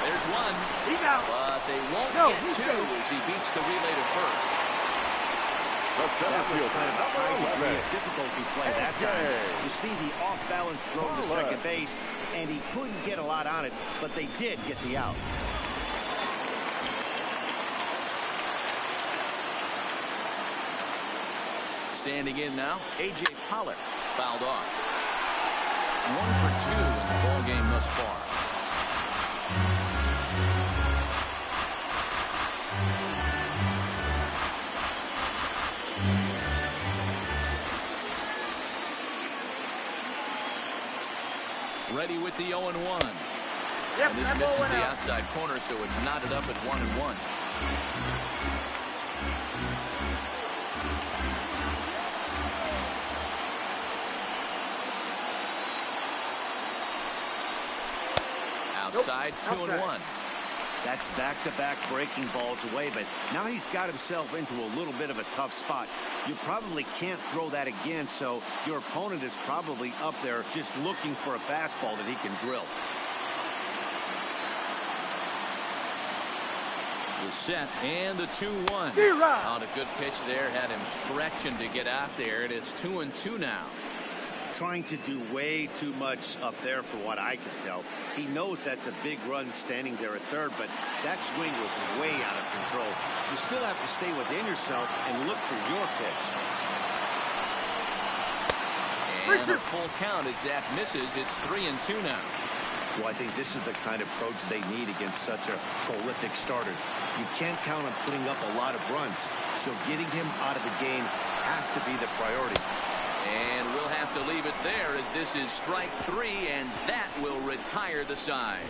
There's one. He's out. But they won't get 2 as he beats the relay to first. That was kind of a high degree of difficulty play that time. You see the off-balance throw to second base, and he couldn't get a lot on it, but they did get the out. Standing in now, A.J. Pollock fouled off. 1 for 2 in the ball game thus far. Ready with the 0-1. Yep, And this misses the outside corner, so it's knotted up at 1-1. Outside, 2-1. That's back-to-back breaking balls away, but now he's got himself into a little bit of a tough spot. You probably can't throw that again, so your opponent is probably up there just looking for a fastball that he can drill. The set and the 2-1. On a good pitch there, had him stretching to get out there, and it's 2-2 now. Trying to do way too much up there for what I can tell. He knows that's a big run standing there at third, but that swing was way out of control. You still have to stay within yourself and look for your pitch. And a full count as that misses. It's 3-2 now. Well, I think this is the kind of approach they need against such a prolific starter. You can't count on putting up a lot of runs, so getting him out of the game has to be the priority. And we'll have to leave it there as this is strike 3, and that will retire the side.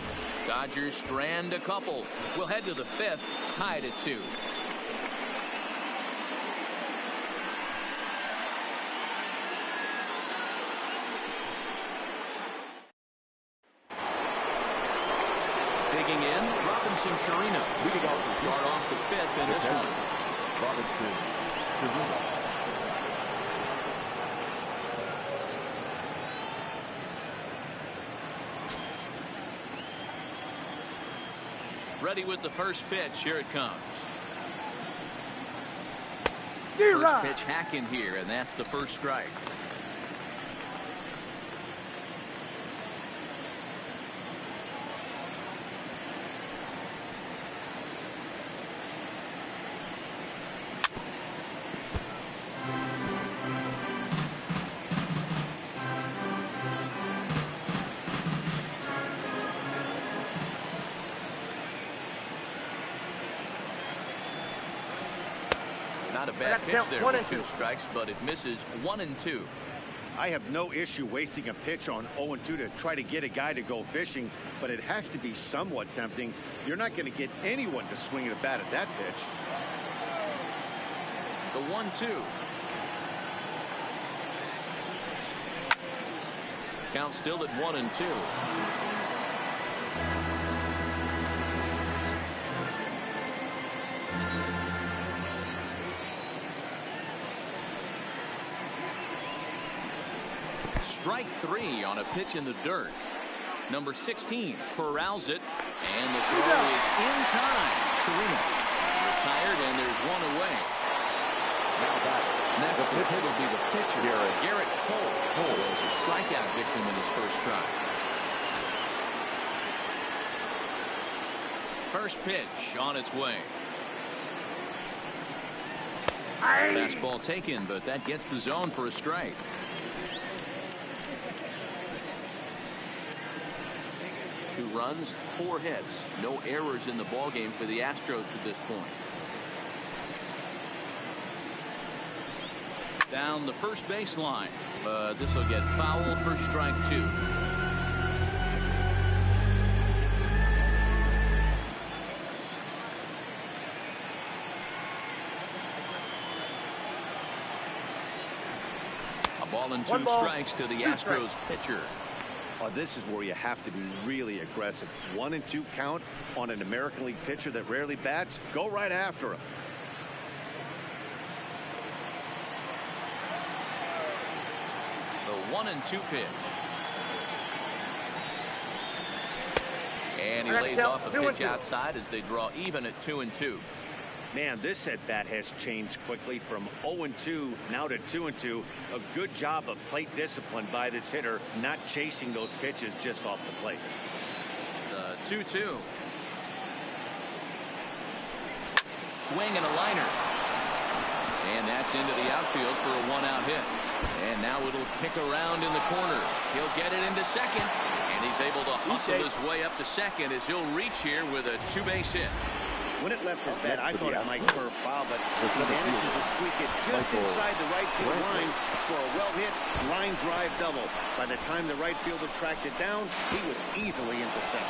Dodgers strand a couple. We'll head to the 5th, tied at 2. Digging in, Robinson Chirinos. Start off the 5th in this one. Robinson Chirinos. Ready with the first pitch. Here it comes. First pitch hack in here, and that's the first strike. Not a bad pitch there with 2 strikes, but it misses 1-2. I have no issue wasting a pitch on 0-2 to try to get a guy to go fishing, but it has to be somewhat tempting. You're not going to get anyone to swing the bat at that pitch. The 1-2. Count still at 1-2. Strike 3 on a pitch in the dirt. Number 16 corrals it, and the throw is in time. Torino retired, and there's one away. Next to hit will be the pitcher, Garrett Cole. Cole was a strikeout victim in his first try. First pitch on its way. Fastball taken, but that gets the zone for a strike. Two runs, 4 hits, no errors in the ballgame for the Astros to this point. Down the first baseline, but this will get foul for strike 2. A ball and 2 strikes to the Astros pitcher. Oh, this is where you have to be really aggressive. 1 and 2 count on an American League pitcher that rarely bats. Go right after him. The 1 and 2 pitch. And he lays off a pitch outside as they draw even at 2 and 2. Man, this at bat has changed quickly from 0 and 2 now to 2 and 2. A good job of plate discipline by this hitter, not chasing those pitches just off the plate. The 2-2. Swing and a liner. And that's into the outfield for a 1-out hit. And now it'll kick around in the corner. He'll get it into second. And he's able to hustle his way up to second as he'll reach here with a 2-base hit. When it left his bat, I thought it might curve foul, but he manages to squeak it just inside the right field line for a well-hit line drive double. By the time the right fielder tracked it down, he was easily into center.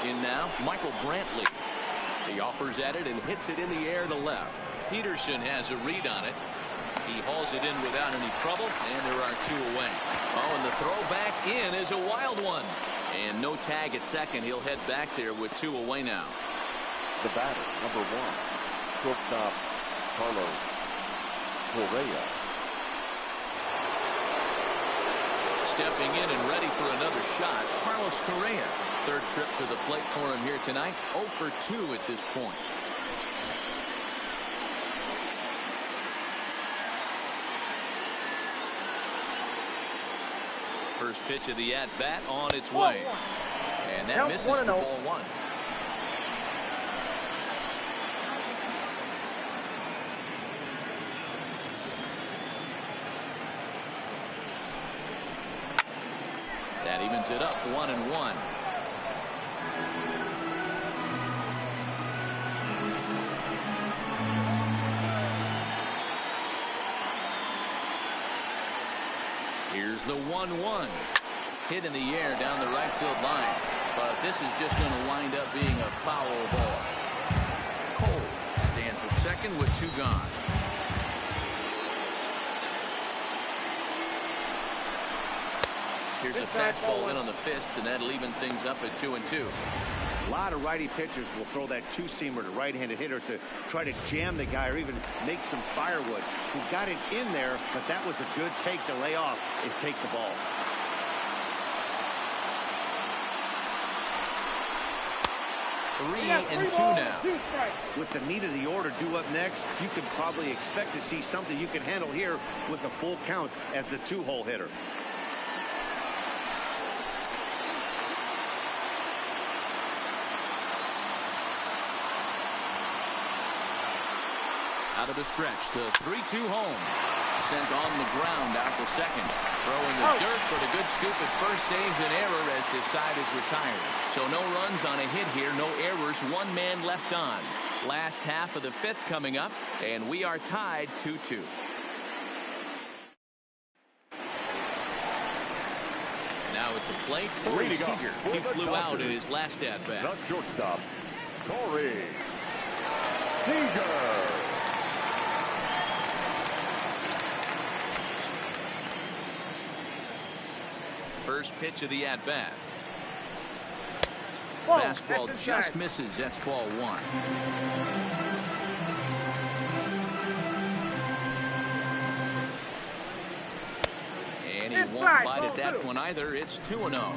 In now, Michael Brantley. He offers at it and hits it in the air to left. Peterson has a read on it. He hauls it in without any trouble, and there are 2 away. Oh, and the throw back in is a wild one. And no tag at second. He'll head back there with 2 away now. The batter, number 1, shortstop Carlos Correa. Stepping in and ready for another shot, Carlos Correa. Third trip to the plate for him here tonight. 0 for 2 at this point. First pitch of the at-bat on its way. And that misses for ball 1. That evens it up 1-1. Here's the 1-1. Hit in the air down the right field line. But this is just going to wind up being a foul ball. Cole stands at second with 2 gone. Here's a fastball in on the fist, and that'll even things up at 2 and 2. A lot of righty pitchers will throw that 2-seamer to right-handed hitters to try to jam the guy or even make some firewood. He got it in there, but that was a good take to lay off and take the ball. Three and 2 now. With the meat of the order due up next, you could probably expect to see something you can handle here with a full count as the 2-hole hitter. Out of the stretch, the 3-2 home. Sent on the ground out to second. Throw in the dirt for the good scoop at first. Saves an error as this side is retired. So no runs on a hit here, no errors, 1 man left on. Last half of the 5th coming up, and we are tied 2-2. Now at the plate, Corey Seager. He flew out in his last at-bat. The shortstop, Corey Seager. First pitch of the at-bat. Whoa, Fastball that's just inside. misses. That's ball one. And he won't Inside, bite ball at that two. one either. It's 2-0.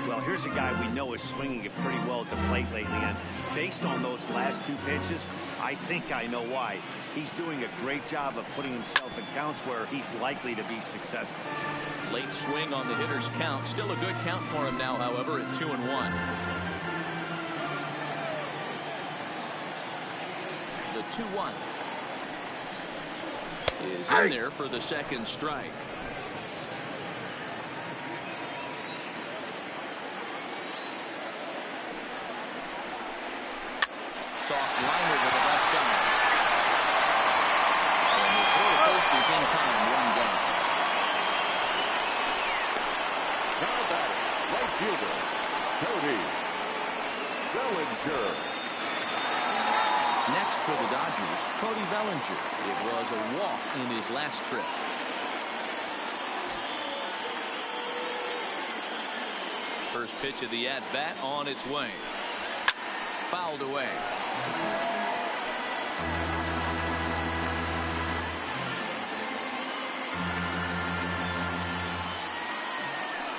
Well, here's a guy we know is swinging it pretty well at the plate lately, and based on those last two pitches, I think I know why. He's doing a great job of putting himself in counts where he's likely to be successful. Late swing on the hitter's count. Still a good count for him now, however, at 2-1. The 2-1 is in there for the second strike. Soft liner to the left side. And the throw to first is in time. One down. Now batting, right fielder, Cody Bellinger. Next for the Dodgers, Cody Bellinger. It was a walk in his last trip. First pitch of the at-bat on its way. Fouled away.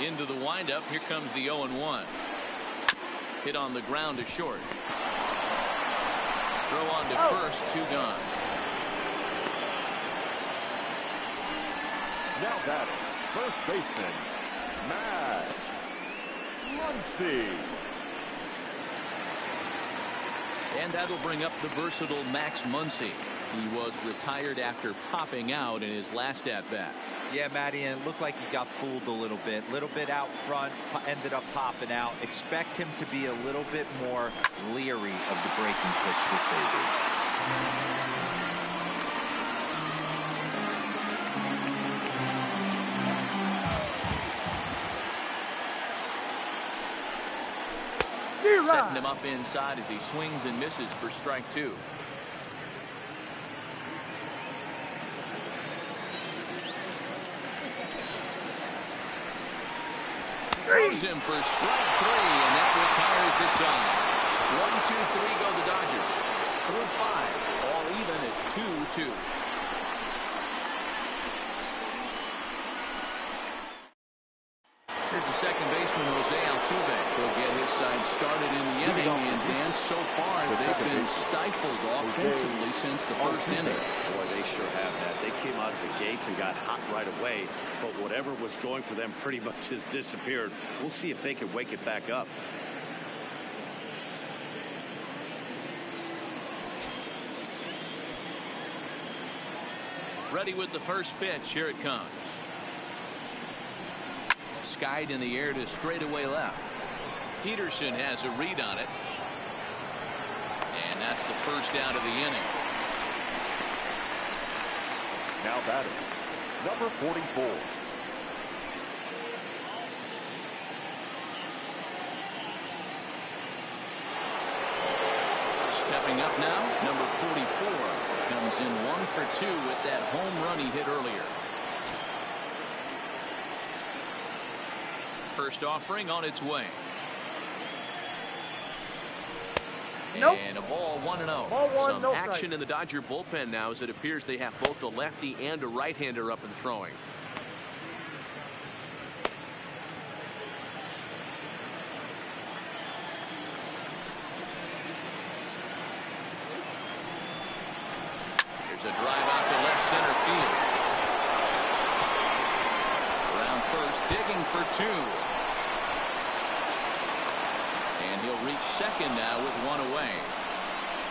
Into the windup. Here comes the 0-1. Hit on the ground to short. Throw on to first, 2 gone. Now batting, first baseman, Matt Muncy. And that'll bring up the versatile Max Muncy. He was retired after popping out in his last at-bat. Yeah, Matty, and it looked like he got fooled a little bit out front, ended up popping out. Expect him to be a little bit more leery of the breaking pitch this AB. Setting him up inside as he swings and misses for strike 2. Throws him for strike 3, and that retires the side. 1, 2, 3 go the Dodgers. Through 5, all even at 2-2. Here's the second baseman, Jose Altuve. He'll get his side started in the inning, and Dan, so far they've been stifled offensively since the first inning. Boy, they sure have that. They came out of the gates and got hot right away, but whatever was going for them pretty much has disappeared. We'll see if they can wake it back up. Ready with the first pitch. Here it comes. Skied in the air to straightaway left. Peterson has a read on it. And that's the first out of the inning. Now batting, number 44. Stepping up now, number 44 comes in 1 for 2 with that home run he hit earlier. First offering on its way. Nope. And a ball 1-0. Ball one, Some no action strike. in the Dodger bullpen now as it appears they have both a lefty and a right-hander up and throwing. There's a drive out to left center field. Around first, digging for 2. And he'll reach second now with 1 away.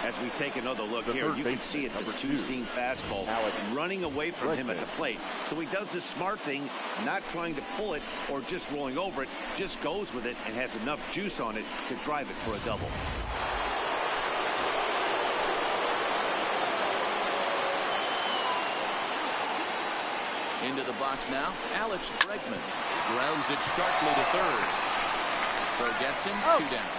As we take another look The here, third you can baseman, see it's a number 2, two-seam fastball Alex running away from him at the Bregman. plate. So he does the smart thing, not trying to pull it or just rolling over it, just goes with it and has enough juice on it to drive it for a double. Into the box now, Alex Bregman grounds it sharply to third. Forgets him, 2 down.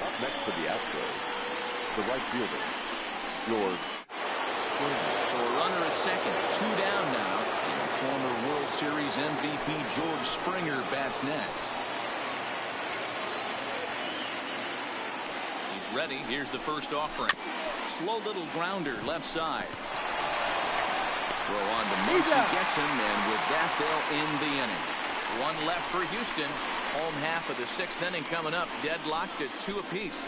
Up next for the Astros, the right fielder, George. So a runner at second, 2 down now. Former World Series MVP George Springer bats next. He's ready. Here's the first offering. Slow little grounder left side. Throw on to Muncy, gets him, and with that they'll end the inning. One left for Houston. Home half of the sixth inning coming up. Deadlocked at 2 apiece.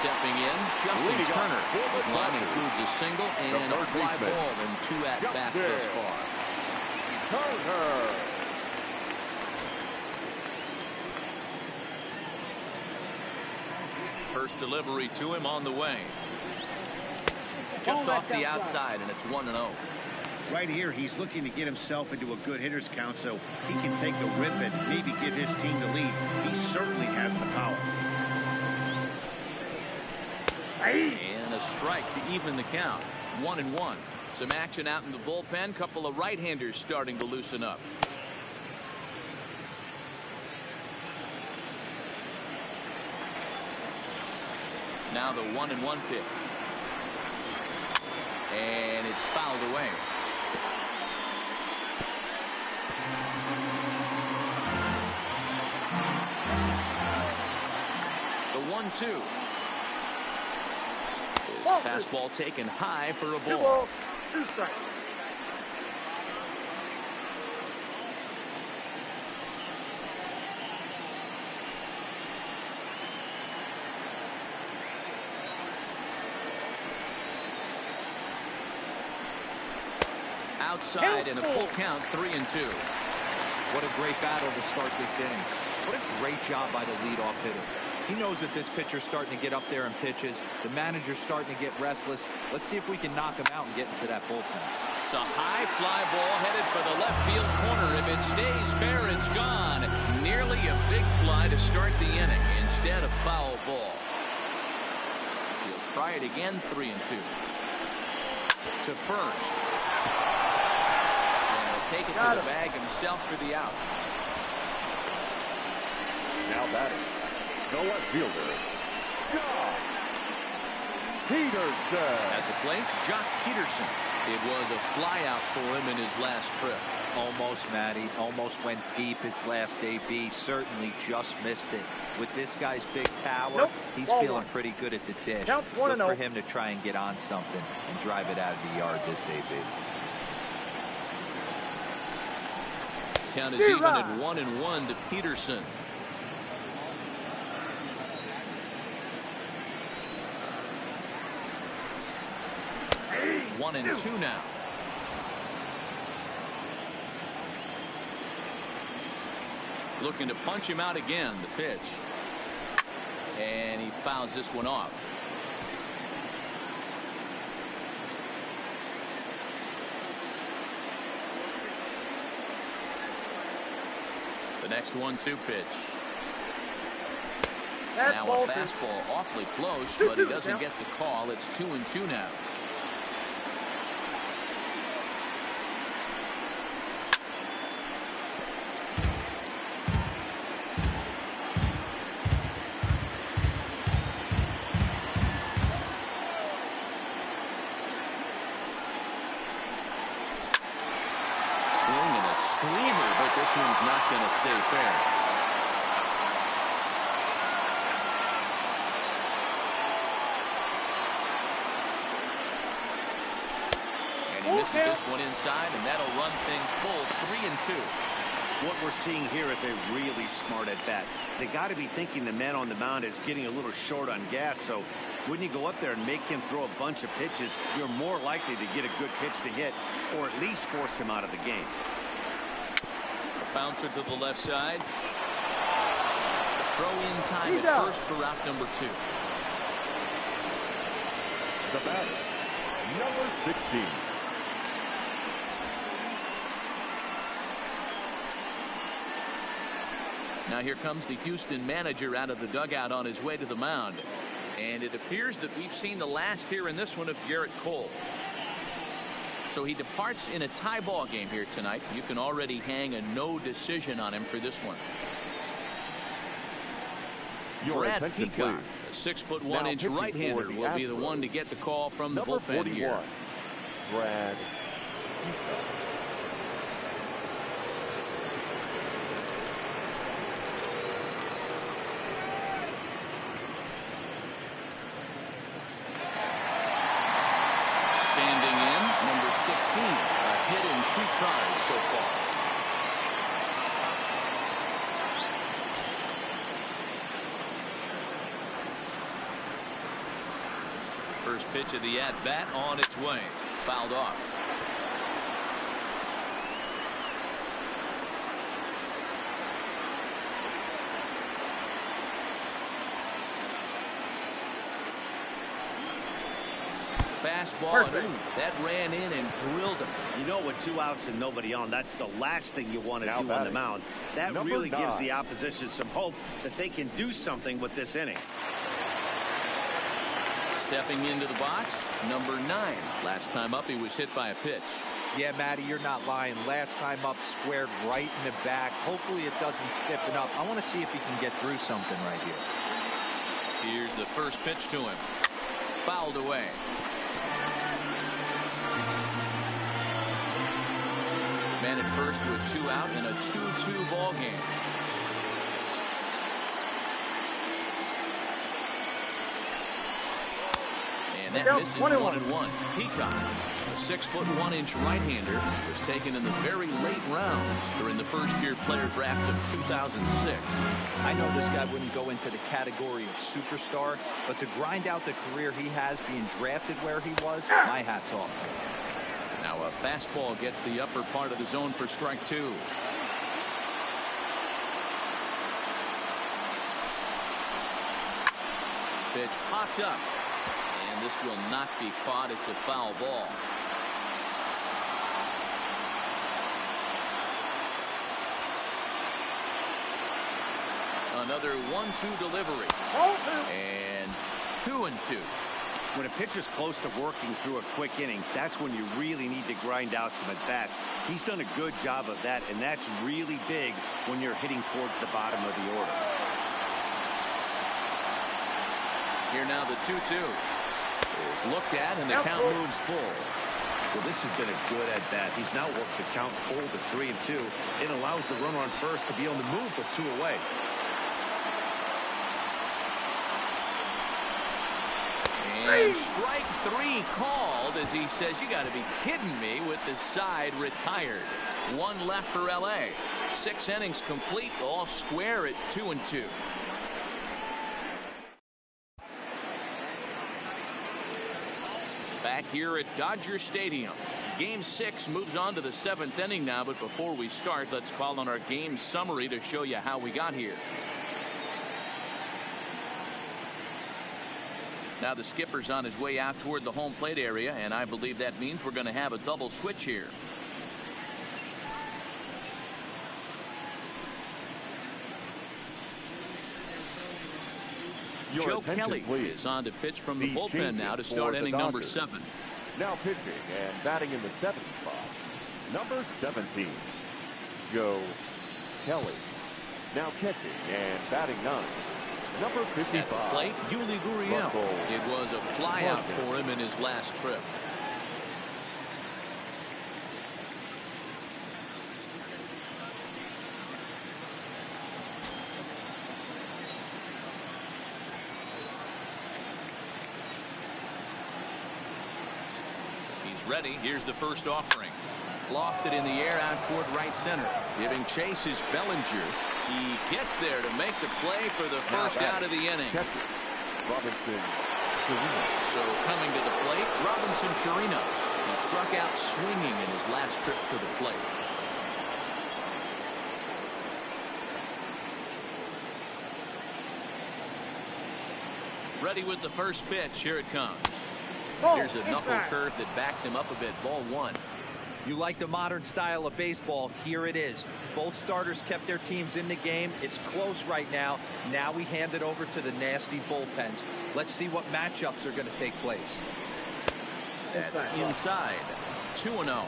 Stepping in, Justin Turner. His line includes a single and a fly ball in 2 at-bats thus far. Turner. First delivery to him on the way. Just off the outside, and it's 1-0. Right here, he's looking to get himself into a good hitter's count so he can take a rip and maybe give his team the lead. He certainly has the power. And a strike to even the count. 1-1. Some action out in the bullpen. Couple of right-handers starting to loosen up. Now the 1-1 pitch. And it's fouled away. The 1-2. Fastball taken high for a ball. 2 balls, 2 strikes. Outside and a full count, 3-2. What a great battle to start this inning. What a great job by the leadoff hitter. He knows that this pitcher's starting to get up there in pitches. The manager's starting to get restless. Let's see if we can knock him out and get into that bullpen. It's a high fly ball headed for the left field corner. If it stays fair, it's gone. Nearly a big fly to start the inning instead of foul ball. He'll try it again, 3-2. To first. And he'll take it to the bag himself for the out. Now batting, the left fielder, Jock Peterson. At the plate, Jock Peterson. It was a flyout for him in his last trip. Almost, Matty. Almost went deep his last AB. Certainly just missed it. With this guy's big power, he's feeling pretty good at the dish. Look for him to try and get on something and drive it out of the yard this AB. Count is even at 1-1 to Peterson. One and 2 now. Looking to punch him out again. The pitch. And he fouls this one off. The next 1-2 pitch. Now a fastball awfully close, but he doesn't get the call. It's 2-2 now. This one inside, and that'll run things full. 3-2. What we're seeing here is a really smart at bat. They got to be thinking the man on the mound is getting a little short on gas, so when you go up there and make him throw a bunch of pitches, you're more likely to get a good pitch to hit, or at least force him out of the game. A bouncer to the left side. Throw in time at first for route number 2. The batter, number 16. Now here comes the Houston manager out of the dugout on his way to the mound. And it appears that we've seen the last here in this one of Garrett Cole. So he departs in a tie ball game here tonight. You can already hang a no decision on him for this one. Your Brad attention, Peacock, please. a 6'1" Now pitching right-hander, for the will be the Astros, one to get the call from the number bullpen 41, here. Brad Peacock. Standing in, number 16, a hit in 2 tries so far. First pitch of the at-bat on its way. Fouled off. Fastball, and that ran in and drilled him. You know, with 2 outs and nobody on, that's the last thing you want to do on the mound. That Number really 9. gives the opposition some hope that they can do something with this inning. Stepping into the box, number 9. Last time up, he was hit by a pitch. Yeah, Matty, you're not lying. Last time up, squared right in the back. Hopefully it doesn't stiffen up. I want to see if he can get through something right here. Here's the first pitch to him. Fouled away. Man at first with 2 out in a 2-2 ball game. And that misses 1-1. Peacock, a 6'1" right-hander, was taken in the very late rounds during the first-year player draft of 2006. I know this guy wouldn't go into the category of superstar, but to grind out the career he has being drafted where he was, my hat's off. Now a fastball gets the upper part of the zone for strike 2. Pitch popped up. And this will not be caught. It's a foul ball. Another 1-2 delivery. And 2-2. When a pitcher's close to working through a quick inning, that's when you really need to grind out some at-bats. He's done a good job of that, and that's really big when you're hitting towards the bottom of the order. Here now the 2-2 is looked at, and the count moves full. Well, this has been a good at-bat. He's now worked the count full to 3-2. It allows the runner on first to be on the move with 2 away. And strike 3 called as he says, you got to be kidding me, with the side retired. 1 left for LA. 6 innings complete, all square at 2-2. Back here at Dodger Stadium. Game 6 moves on to the 7th inning now, but before we start, let's call on our game summary to show you how we got here. Now the skipper's on his way out toward the home plate area, and I believe that means we're going to have a double switch here. Joe Kelly is on to pitch from the bullpen now to start inning number 7. Now pitching and batting in the 7th spot, number 17, Joe Kelly. Now catching and batting 9, number 55. At the plate, Yuli Gurriel. It was a flyout for him in his last trip. Ready. Here's the first offering. Lofted in the air out toward right center. Giving chase is Bellinger. He gets there to make the play for the first out of the inning. Robinson. So coming to the plate, Robinson Chirinos. He struck out swinging in his last trip to the plate. Ready with the first pitch. Here it comes. Here's a knuckle curve that backs him up a bit. Ball 1. You like the modern style of baseball. Here it is. Both starters kept their teams in the game. It's close right now. Now we hand it over to the nasty bullpens. Let's see what matchups are going to take place. That's inside. 2-0.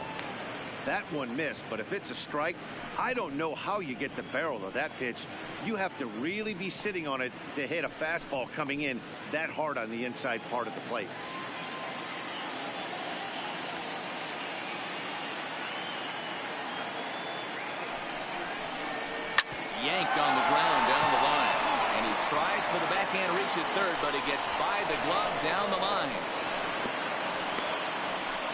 That one missed, but if it's a strike, I don't know how you get the barrel of that pitch. You have to really be sitting on it to hit a fastball coming in that hard on the inside part of the plate. Yanked on the ground down the line. And he tries for the backhand reach at third, but he gets by the glove down the line.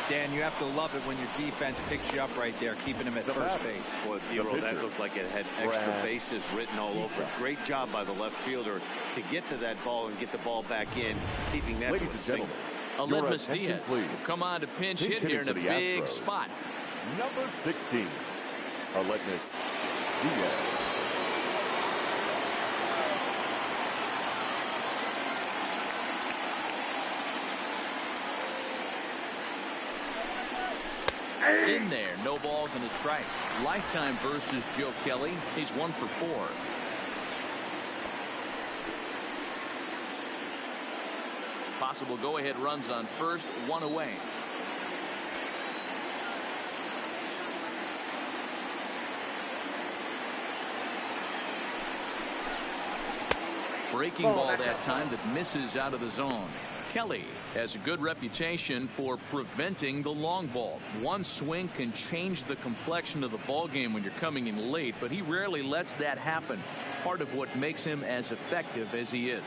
Dan, you have to love it when your defense picks you up right there, keeping him at first base. Boy, Theo, that looked like it had extra bases written all over it. Great job by the left fielder to get to that ball and get the ball back in, keeping that to a single. Aledmys Diaz will come on to pinch hit here in a big Astros. spot. Number 16, Aledmys Diaz. In there, no balls and a strike. Lifetime versus Joe Kelly. He's 1 for 4. Possible go-ahead runs on first, 1 away. Breaking ball that time that misses out of the zone. Kelly has a good reputation for preventing the long ball. One swing can change the complexion of the ball game when you're coming in late, but he rarely lets that happen. Part of what makes him as effective as he is.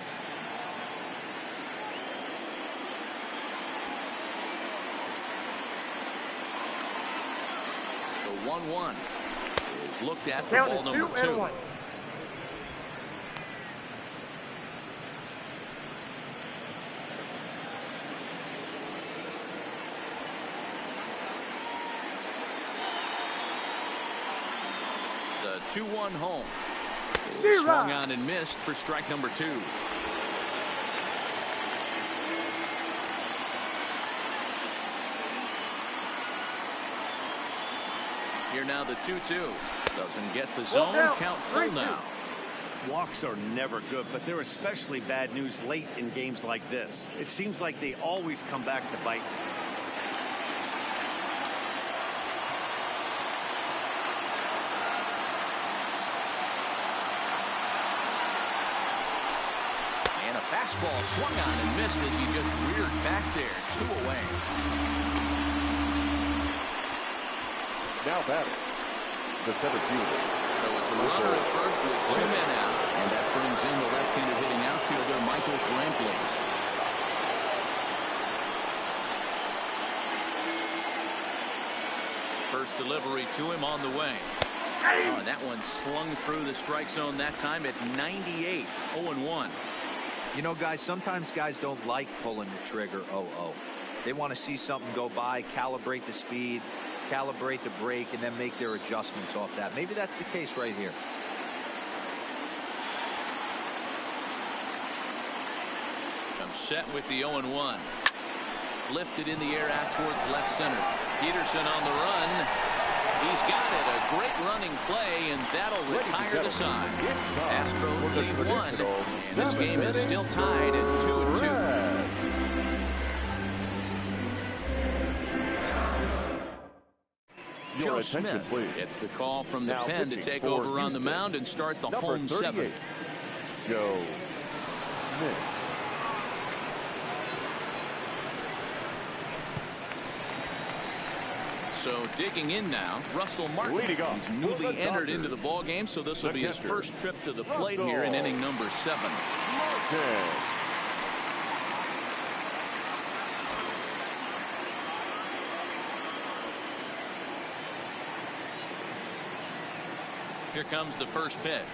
The 1-1 is looked at for ball number 2. The 2-1 home. Swung on and missed for strike number 2. Here now the 2-2. Doesn't get the zone. Count full now. Walks are never good, but they're especially bad news late in games like this. It seems like they always come back to bite. Fastball swung on and missed as he just reared back there. 2 away. Now batting, the center fielder. So it's a runner at first with 2 men out, and that brings in the left-handed hitting outfielder Michael Brantley. First delivery to him on the way. Oh, and that one slung through the strike zone that time at 98. 0-1. You know, guys, sometimes guys don't like pulling the trigger 0-0. They want to see something go by, calibrate the speed, calibrate the brake, and then make their adjustments off that. Maybe that's the case right here. Comes set with the 0-1. Lifted in the air out towards left center. Peterson on the run. He's got it. A great running play, and that'll retire the side. Astros lead 1, and this game is still tied at 2-2. Joe Smith gets the call from the pen to take over on the mound and start the home 7th. Joe Smith. So digging in now, Russell Martin. He's newly entered into the ball game, so this will be his first trip to the plate here in inning number 7. Here comes the first pitch.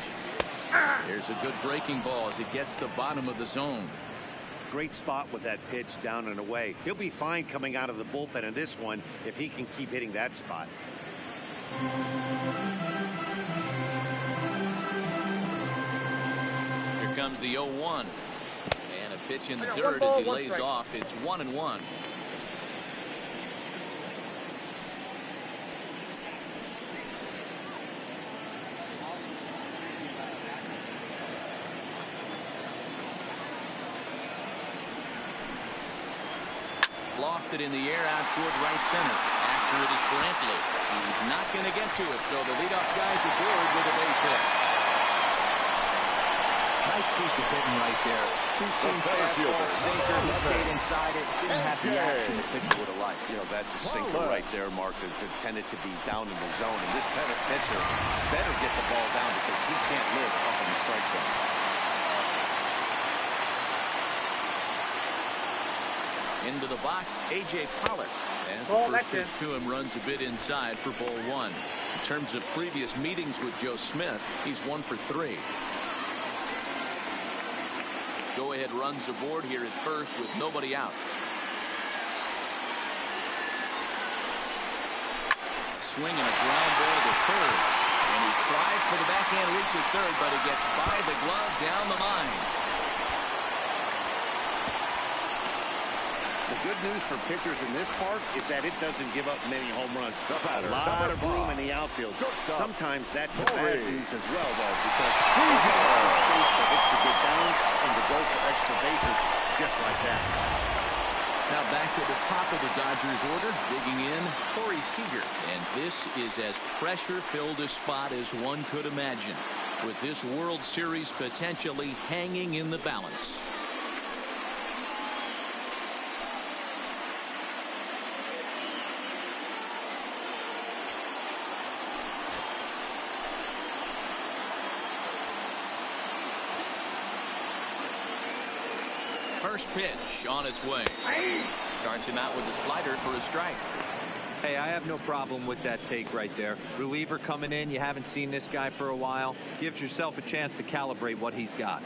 There's a good breaking ball as it gets the bottom of the zone. Great spot with that pitch down and away. He'll be fine coming out of the bullpen in this one if he can keep hitting that spot. Here comes the 0-1. And a pitch in the dirt as he lays off. It's 1-1. Lofted in the air out toward right center. After it is Brantley. He's not going to get to it, so the leadoff guy's aboard with a base hit. Nice piece of hitting right there. Two-seam fastball, sinker. He stayed inside it. Didn't have the action the pitcher would have liked. You know, that's a sinker right there, Mark. It's intended to be down in the zone. And this pitcher better get the ball down because he can't live up in the strike zone. Into the box, A.J. Pollock. As the first pitch to him runs a bit inside for ball one. In terms of previous meetings with Joe Smith, he's 1 for 3. Go-ahead runs aboard here at first with nobody out. Swinging a ground ball to third. And he tries for the backhand reach at third, but he gets by the glove down the line. The good news for pitchers in this park is that it doesn't give up many home runs. A lot of room in the outfield. Sometimes that's the bad news as well, though, because there's a lot of space for hits to get down and to go for extra bases just like that. Now back to the top of the Dodgers order, digging in, Corey Seager. And this is as pressure-filled a spot as one could imagine, with this World Series potentially hanging in the balance. First pitch on its way. Starts him out with a slider for a strike. Hey, I have no problem with that take right there. Reliever coming in. You haven't seen this guy for a while. Gives yourself a chance to calibrate what he's got.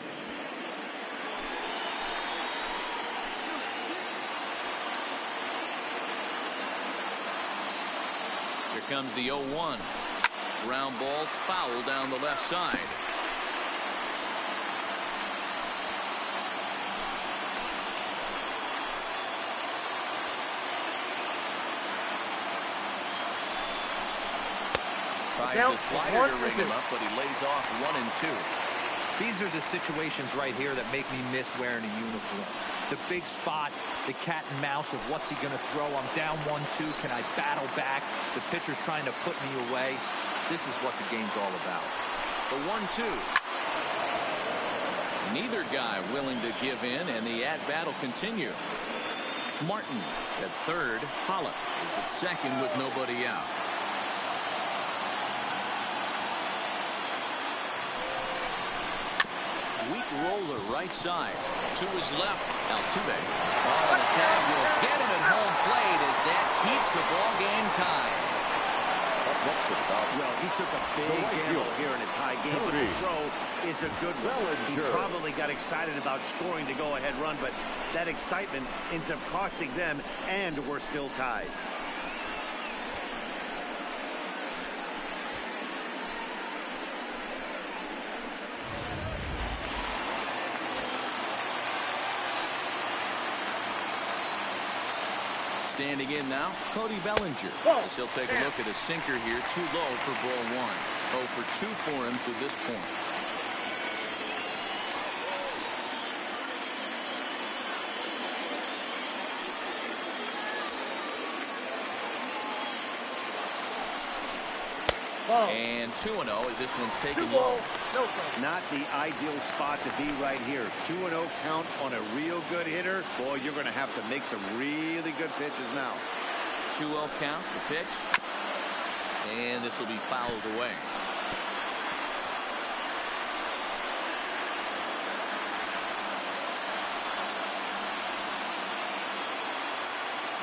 Here comes the 0-1. Ground ball foul down the left side. Tries the slider to ring him up, but he lays off 1 and 2. These are the situations right here that make me miss wearing a uniform. The big spot, the cat and mouse of what's he going to throw. I'm down 1-2. Can I battle back? The pitcher's trying to put me away. This is what the game's all about. The 1-2. Neither guy willing to give in, and the at-bat will continue. Martin at third. Pollock is at second with nobody out. Weak roller right side. To his left, Altuve. Oh, the tag will get him at home plate as that keeps the ball game tied. Well, he took a big gamble here in a tie game, but the throw is a good one. He probably got excited about scoring the go-ahead run, but that excitement ends up costing them, and we're still tied. Standing in now, Cody Bellinger. As he'll take a look at a sinker here, too low for ball 1. 0 for 2 for him to this point. And 2-0 as this one's taken low. Not the ideal spot to be right here. 2-0 count on a real good hitter. Boy, you're going to have to make some really good pitches now. 2-0 count, the pitch. And this will be fouled away.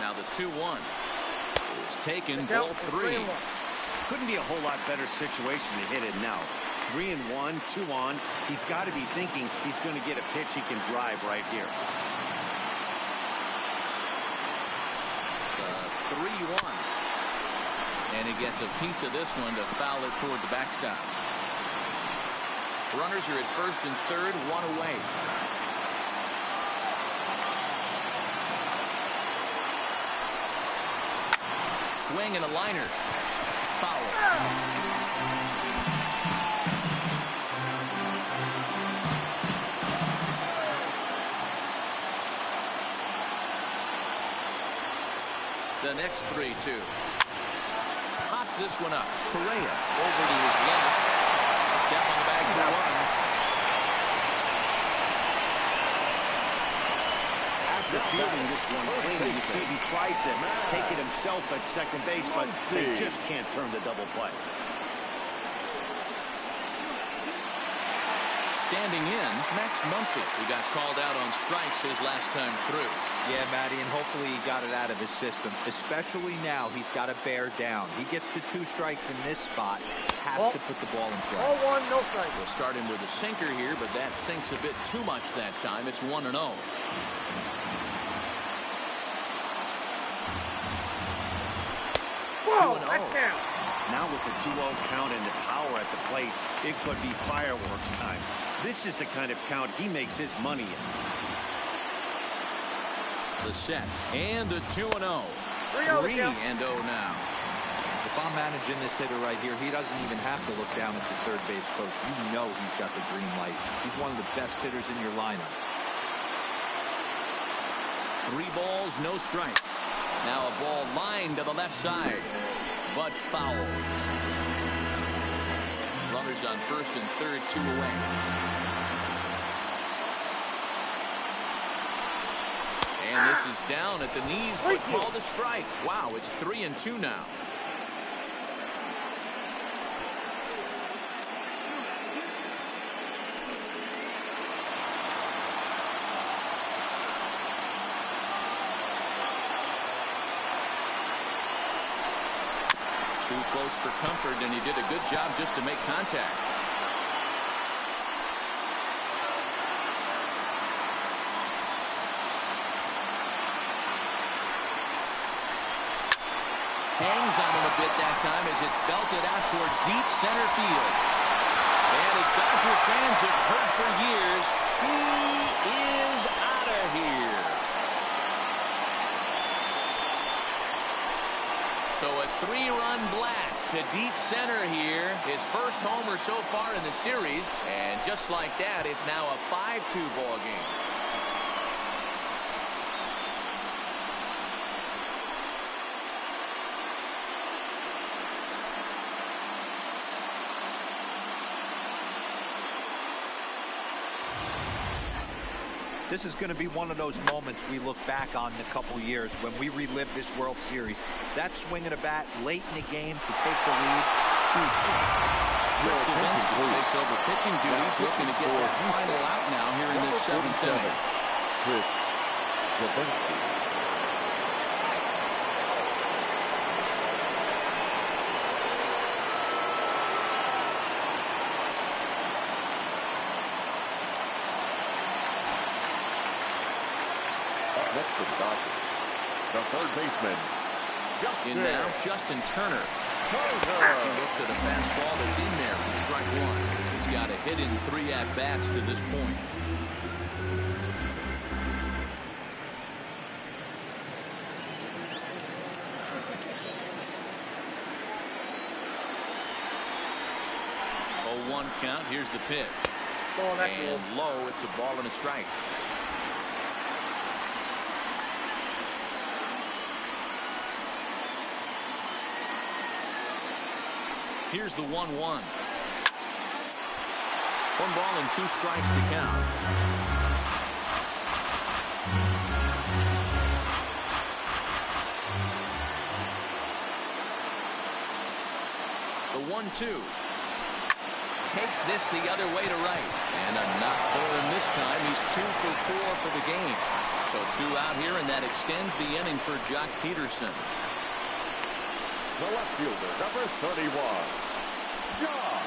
Now the 2-1 is taken, ball 3. Couldn't be a whole lot better situation to hit it now. 3-1, 2 on. He's got to be thinking he's going to get a pitch he can drive right here. 3-1. And he gets a piece of this one to foul it toward the backstop. Runners are at first and third, 1 away. Swing and a liner. Foul. The next 3-2. Pops this one up. Correa over to his left. Step on the bag for one. After fielding this one cleanly, you see he tries to take it himself at second base, but they just can't turn the double play. Standing in, Max Muncy, who got called out on strikes his last time through. Yeah, Matty, and hopefully he got it out of his system. Especially now, he's got to bear down. He gets the 2 strikes in this spot, has to put the ball in play. 0-1, no strike. We'll start him with a sinker here, but that sinks a bit too much that time. It's 1-0. Whoa, that count. Now with the 2-0 count and the power at the plate, it could be fireworks time. This is the kind of count he makes his money in. The set and the 2-0. 3-0 now. If I'm managing this hitter right here, he doesn't even have to look down at the third base coach. You know he's got the green light. He's one of the best hitters in your lineup. 3 balls, no strikes. Now a ball lined to the left side, but foul. Runners on first and third, 2 away. And this is down at the knees, but called a strike. Wow, it's 3-2 now. Too close for comfort, and he did a good job just to make contact. Hangs on him a bit that time as it's belted out toward deep center field. And as Dodger fans have heard for years, he is out of here. So a 3-run blast to deep center here. His first homer so far in the series. And just like that, it's now a 5-2 ball game. This is going to be one of those moments we look back on in a couple years when we relive this World Series. That swing of the bat late in the game to take the lead. Chris Davinsky takes over pitching duties, looking to get that final out now here in this 7th inning. Chris Davinsky. Next to the Dodgers, the third baseman, In now, Justin Turner. He looks at a fastball that's in there for strike 1. He's got a hit in 3 at-bats to this point. Oh, 1 count. Here's the pitch. And low. It's a ball and a strike. Here's the 1-1. 1 ball and 2 strikes to count. The 1-2. Takes this the other way to right. And a knock for him this time. He's 2 for 4 for the game. So 2 out here, and that extends the inning for Jock Peterson. The left fielder, number 31, Jock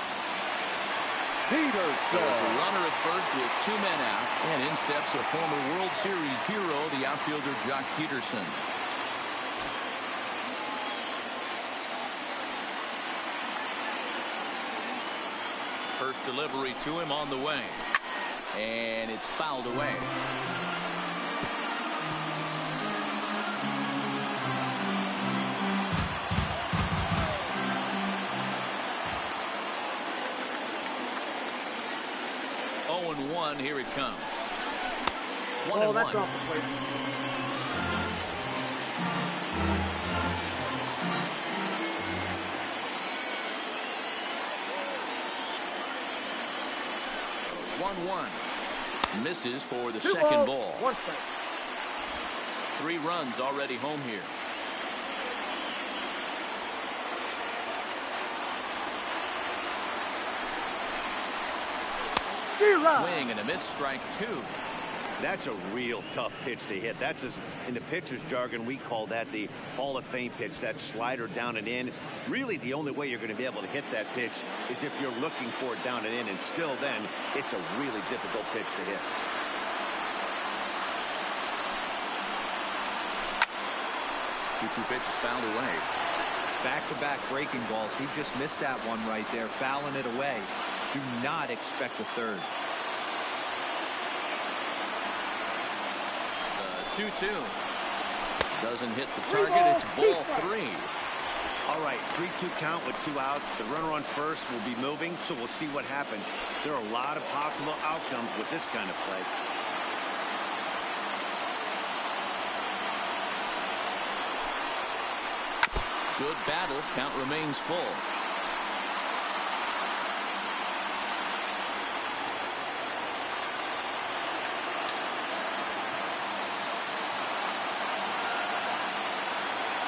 Peterson. So it's a runner at first with 2 men out, and in steps a former World Series hero, the outfielder Jock Peterson. First delivery to him on the way, and it's fouled away. And 1, here it comes. 1 and 1. That's off the plate. 1-1. Misses for the 2 second balls, ball. 1 strike. 3 runs already home here. Swing and a miss, strike 2. That's a real tough pitch to hit. That's in the pitcher's jargon, we call that the Hall of Fame pitch, that slider down and in. Really, the only way you're going to be able to hit that pitch is if you're looking for it down and in, and still then, it's a really difficult pitch to hit. Two pitches fouled away. Back-to-back breaking balls. He just missed that one right there, fouling it away. Do not expect a third. 2-2. Doesn't hit the target. It's ball 3. All right, 3-2 count with 2 outs. The runner on first will be moving, so we'll see what happens. There are a lot of possible outcomes with this kind of play. Good battle. Count remains full.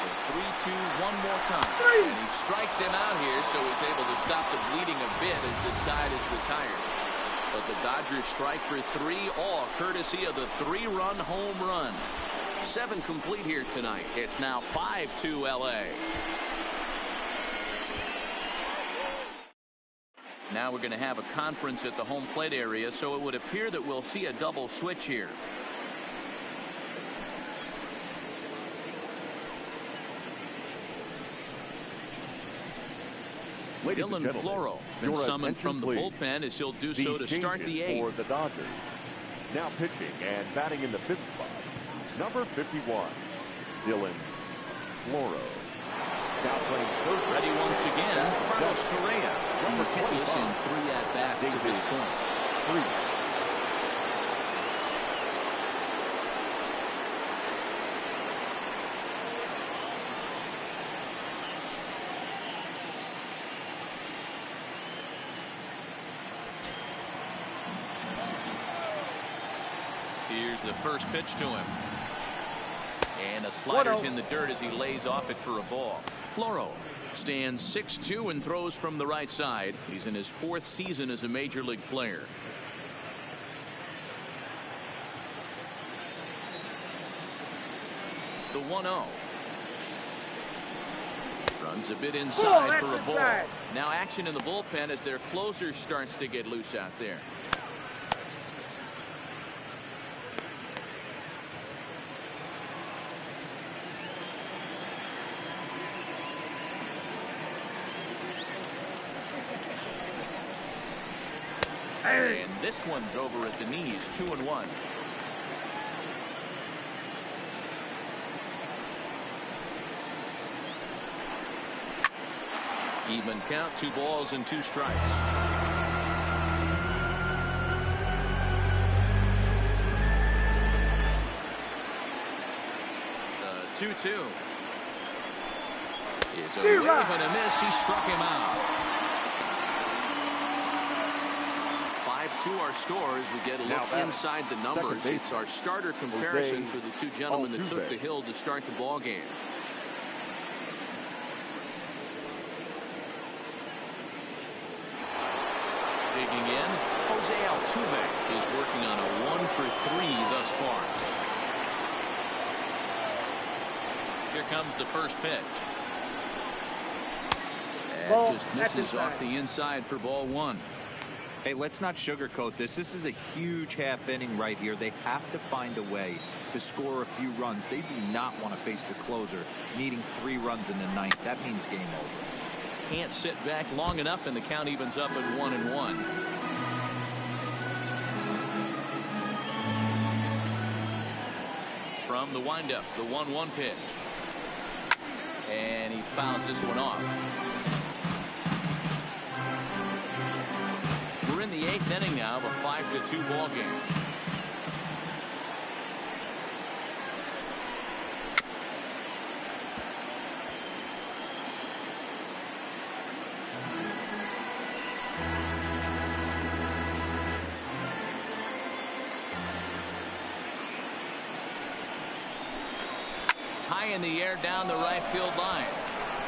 The 3-2 one more time. And he strikes him out here, so he's able to stop the bleeding a bit as this side is retired. But the Dodgers strike for 3, all courtesy of the 3-run home run. 7 complete here tonight. It's now 5-2 LA. Now we're going to have a conference at the home plate area, so it would appear that we'll see a double switch here. Dylan Floro has been summoned from the bullpen, as he'll do so to start the 8th. For the Dodgers. Now pitching and batting in the 5th spot, number 51, Dylan Floro. Now playing first. Ready once again, Carlos Correa. He's hitless in 3 at-bats to this point. 3. Here's the first pitch to him. And a slider's in the dirt as he lays off it for a ball. Floro stands 6'2" and throws from the right side. He's in his 4th season as a major league player. The 1-0. Runs a bit inside for a ball. Now action in the bullpen as their closer starts to get loose out there. And this one's over at the knees, 2-1. Even count, 2 balls and 2 strikes. The 2-2 is a wave and a miss. He struck him out. 5-2 our score as we get a look inside the numbers. It's our starter comparison for the 2 gentlemen that took the hill to start the ball game. Digging in, Jose Altuve is working on a 1-for-3 thus far. Here comes the first pitch. And just misses off the inside for ball 1. Hey, let's not sugarcoat this. This is a huge half inning right here. They have to find a way to score a few runs. They do not want to face the closer needing 3 runs in the 9th. That means game over. Can't sit back long enough, and the count evens up at 1-1. From the windup, the 1-1 pitch. And he fouls this one off. We're in the 8th inning now of a 5-2 ball game. high in the air down the right field line.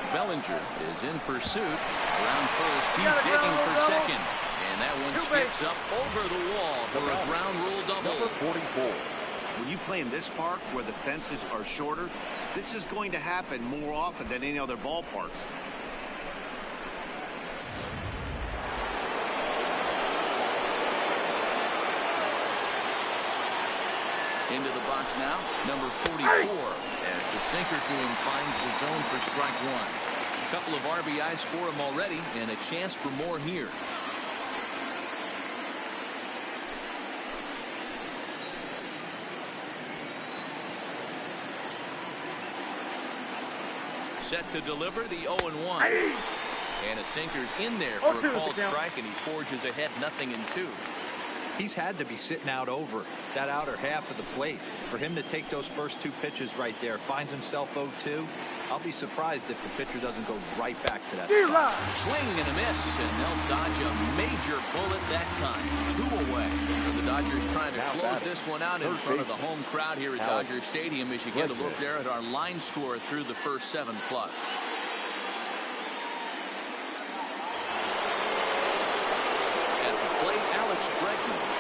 Bellinger is in pursuit. Around first, he's digging for second. And that one skips up over the wall for a ground rule double. Number 44. When you play in this park where the fences are shorter, this is going to happen more often than any other ballparks. Into the box now, number 44. As the sinker to him finds the zone for strike one. A couple of RBIs for him already, and a chance for more here. Set to deliver the 0-1. And a sinker's in there for a called strike, and he forges ahead 0-2. He's had to be sitting out over that outer half of the plate. For him to take those first two pitches right there, finds himself 0-2. I'll be surprised if the pitcher doesn't go right back to that spot. Swing and a miss, and they'll dodge a major bullet that time. 2 away. And the Dodgers trying to close this one out in front of the home crowd here at Dodger Stadium as you get a look there at our line score through the first 7+.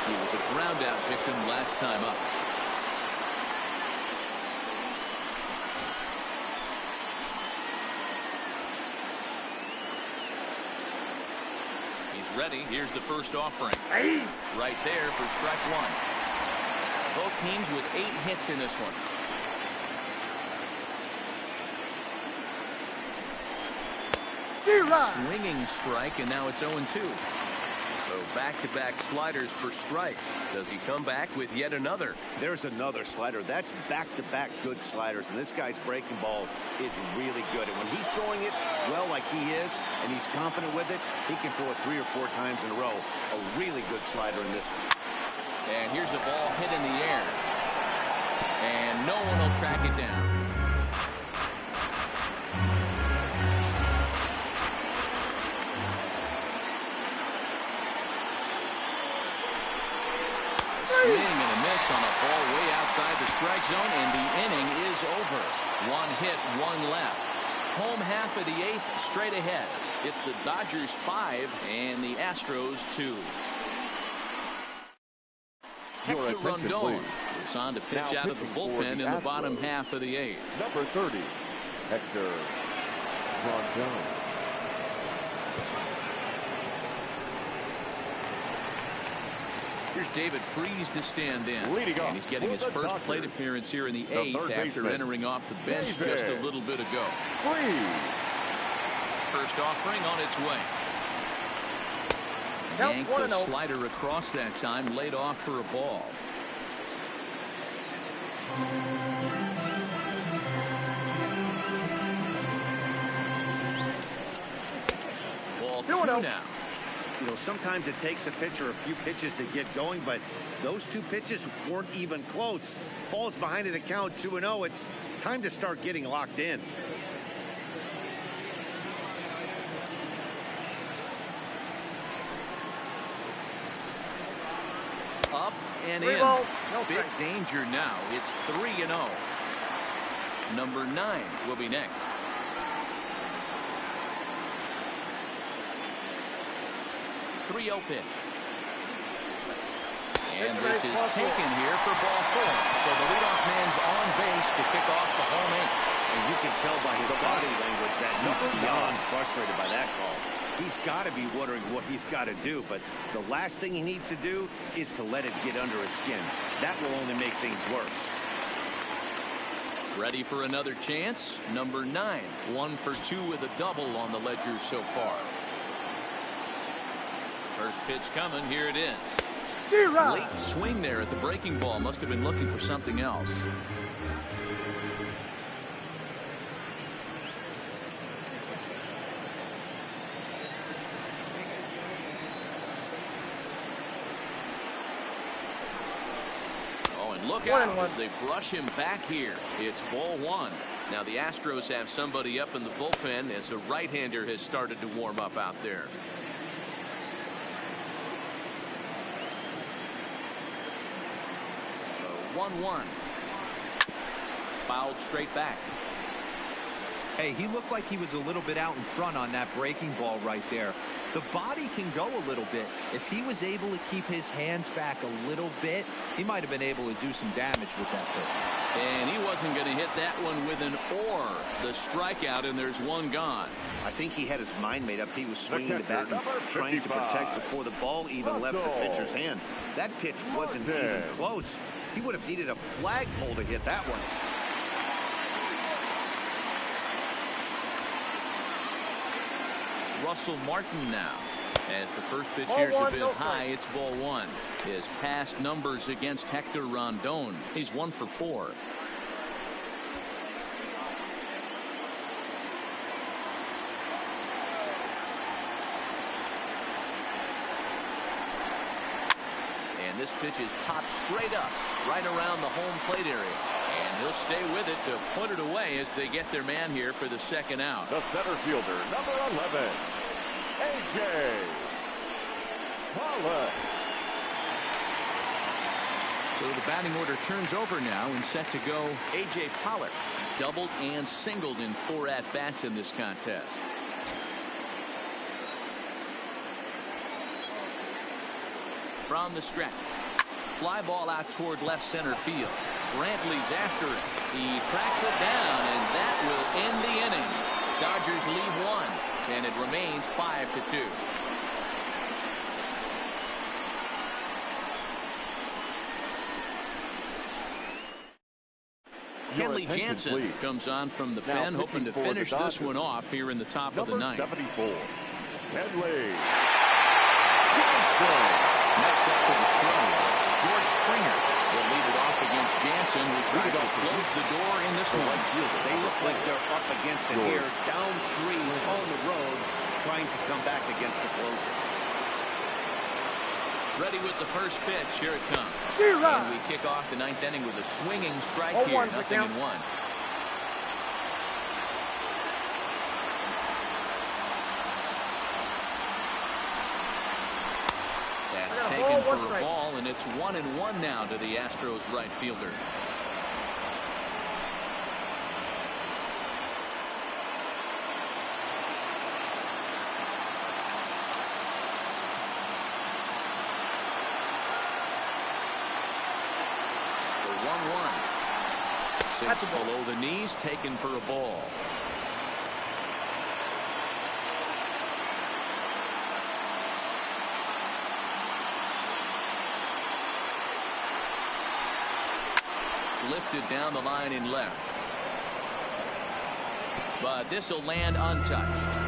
He was a ground out victim last time up. He's ready. Here's the first offering. Right there for strike one. Both teams with 8 hits in this one. Swinging strike, and now it's 0-2. So back-to-back sliders for strikes. Does he come back with yet another? There's another slider. That's back-to-back good sliders, and this guy's breaking ball is really good. And when he's throwing it well like he is, and he's confident with it, he can throw it 3 or 4 times in a row. A really good slider in this one. And here's a ball hit in the air. And no one will track it down. Swing and a miss on a ball way outside the strike zone, and the inning is over. 1 hit, 1 left. Home half of the 8th, straight ahead. It's the Dodgers 5 and the Astros 2. Hector Rondon is on to pitch out of the bullpen in the bottom half of the 8th. Number 30, Hector Rondon. Here's David Freese to stand in. And he's getting his first plate appearance here in the 8th after entering off the bench just a little bit ago. First offering on its way. Yanked the slider across that time, laid off for a ball. Ball 2 now. You know, sometimes it takes a pitcher a few pitches to get going, but those 2 pitches weren't even close. Ball's behind the count 2-0. It's time to start getting locked in. Up and in. Big danger now. It's 3-0. Number 9 will be next. .30 pitch. And this is taken here for ball 4. So the leadoff man's on base to kick off the home 8th. And you can tell by his body language that he's beyond frustrated by that call. He's got to be wondering what he's got to do, but the last thing he needs to do is to let it get under his skin. That will only make things worse. Ready for another chance? Number 9. 1 for 2 with a double on the ledger so far. First pitch coming. Here it is. Late swing there at the breaking ball. Must have been looking for something else. Oh, and look out as they brush him back here. It's ball 1. Now the Astros have somebody up in the bullpen as a right-hander has started to warm up out there. 1-1. fouled straight back. Hey, he looked like he was a little bit out in front on that breaking ball right there. The body can go a little bit. If he was able to keep his hands back a little bit, he might have been able to do some damage with that pitch. And he wasn't going to hit that one with an or. The strikeout, and there's one gone. I think he had his mind made up. He was swinging the bat and trying to protect before the ball even left the pitcher's hand. That pitch wasn't even close. He would have needed a flagpole to hit that one. Russell Martin now. As the first pitch here's a bit high, it's ball one. His past numbers against Hector Rondon. He's 1 for 4. And this pitch is popped straight up, right around the home plate area. And he'll stay with it to put it away as they get their man here for the second out. The center fielder, number 11, A.J. Pollock. So the batting order turns over now and set to go A.J. Pollock. He's doubled and singled in 4 at-bats in this contest. From the stretch. Fly ball out toward left center field. Brantley's after it. He tracks it down, and that will end the inning. Dodgers lead 1, and it remains 5-2. Kenley Jansen comes on from the pen, hoping to finish this one off here in the top of the ninth. 74, Kenley. Next up for the Stros, George Springer will lead it off against Jansen, who tries to close the door in this one. They look like they're up against it here, down 3 on the road, trying to come back against the closer. Ready with the first pitch. Here it comes. And we kick off the 9th inning with a swinging strike here. 0-1. That's taken for a ball, and it's 1-1 now to the Astros right fielder. Six below the knees, taken for a ball. Lifted down the line in left. But this will land untouched.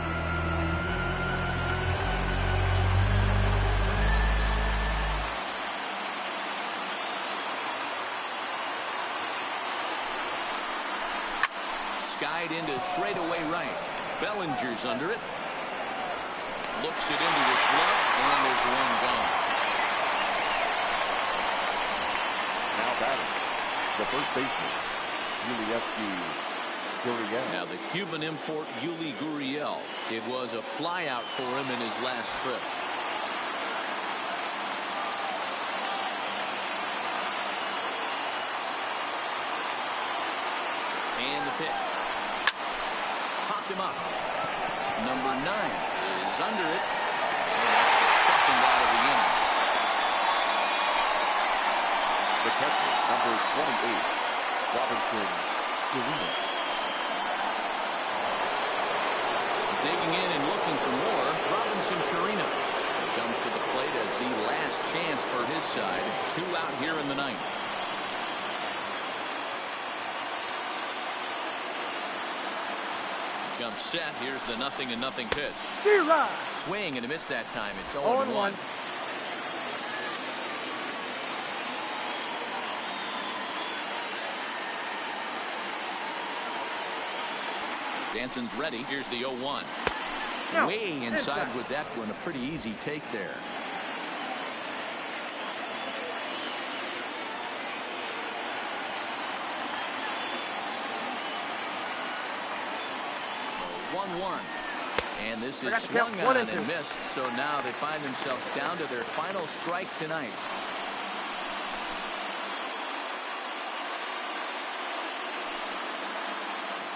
Skied into straightaway right. Bellinger's under it. Looks it into his glove, and there's one gone. Now batting, the first baseman, Yuli Gurriel. Now the Cuban import Yuli Gurriel. It was a flyout for him in his last trip. And the pitch. Popped him up. Number 9 is under it. Second out of the inning. The catcher, number 28, Robinson Chirinos. Digging in and looking for more, Robinson Chirinos. He comes to the plate as the last chance for his side. 2 out here in the 9th. Comes set. Here's the 0-0 pitch. Swing and a miss that time. It's 0-1. Jansen's ready. Here's the 0-1. Way inside with that one. A pretty easy take there. And this is swung on and missed. So now they find themselves down to their final strike tonight.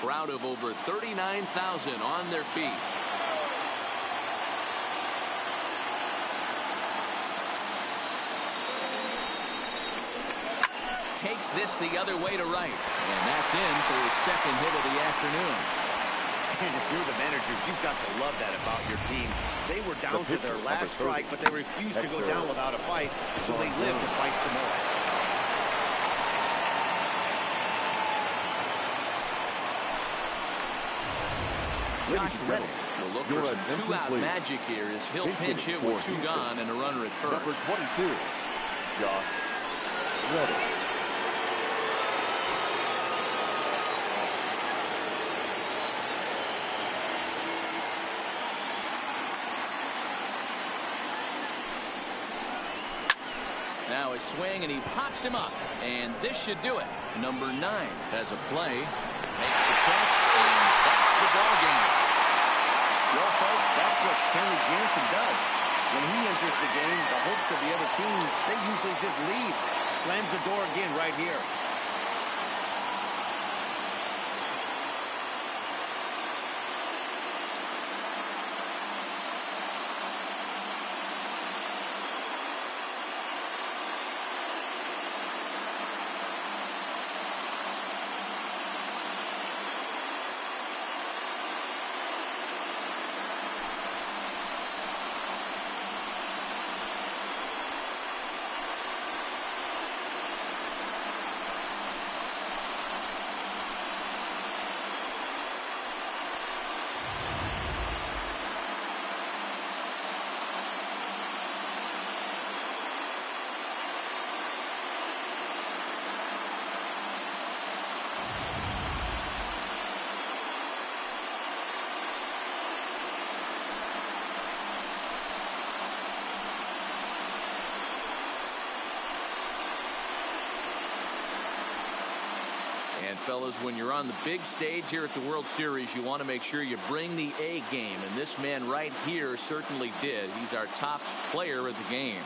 crowd of over 39,000 on their feet. Takes this the other way to right, and that's in for his second hit of the afternoon. And if you're the manager, you've got to love that about your team. They were down to their last strike, but they refused to go down without a fight, so they lived to fight some more. Josh Reddick will look for some two-out magic here as he'll pinch hit with two gone and a runner at first. Number 22, Josh Reddick. Now a swing, and he pops him up, and this should do it. Number 9 has a play, makes the catch, and that's the ball game. Well, folks, that's what Kenny Jansen does. When he enters the game, the hopes of the other team, they usually just leave. Slams the door again right here. And fellas, when you're on the big stage here at the World Series, you want to make sure you bring the A game, and this man right here certainly did. He's our top player of the game.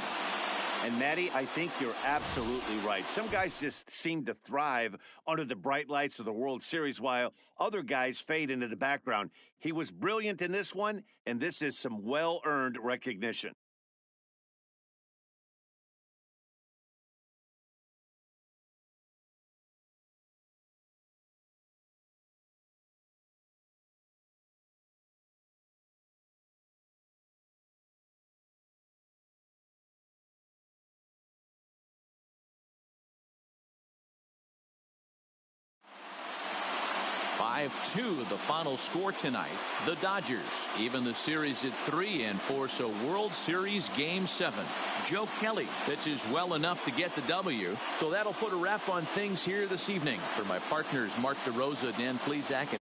And Matty, I think you're absolutely right. Some guys just seem to thrive under the bright lights of the World Series, while other guys fade into the background. He was brilliant in this one, and this is some well-earned recognition. The final score tonight. The Dodgers even the series at 3 and force a World Series Game 7. Joe Kelly pitches well enough to get the W. So that'll put a wrap on things here this evening. For my partners, Mark DeRosa, Dan Plesac,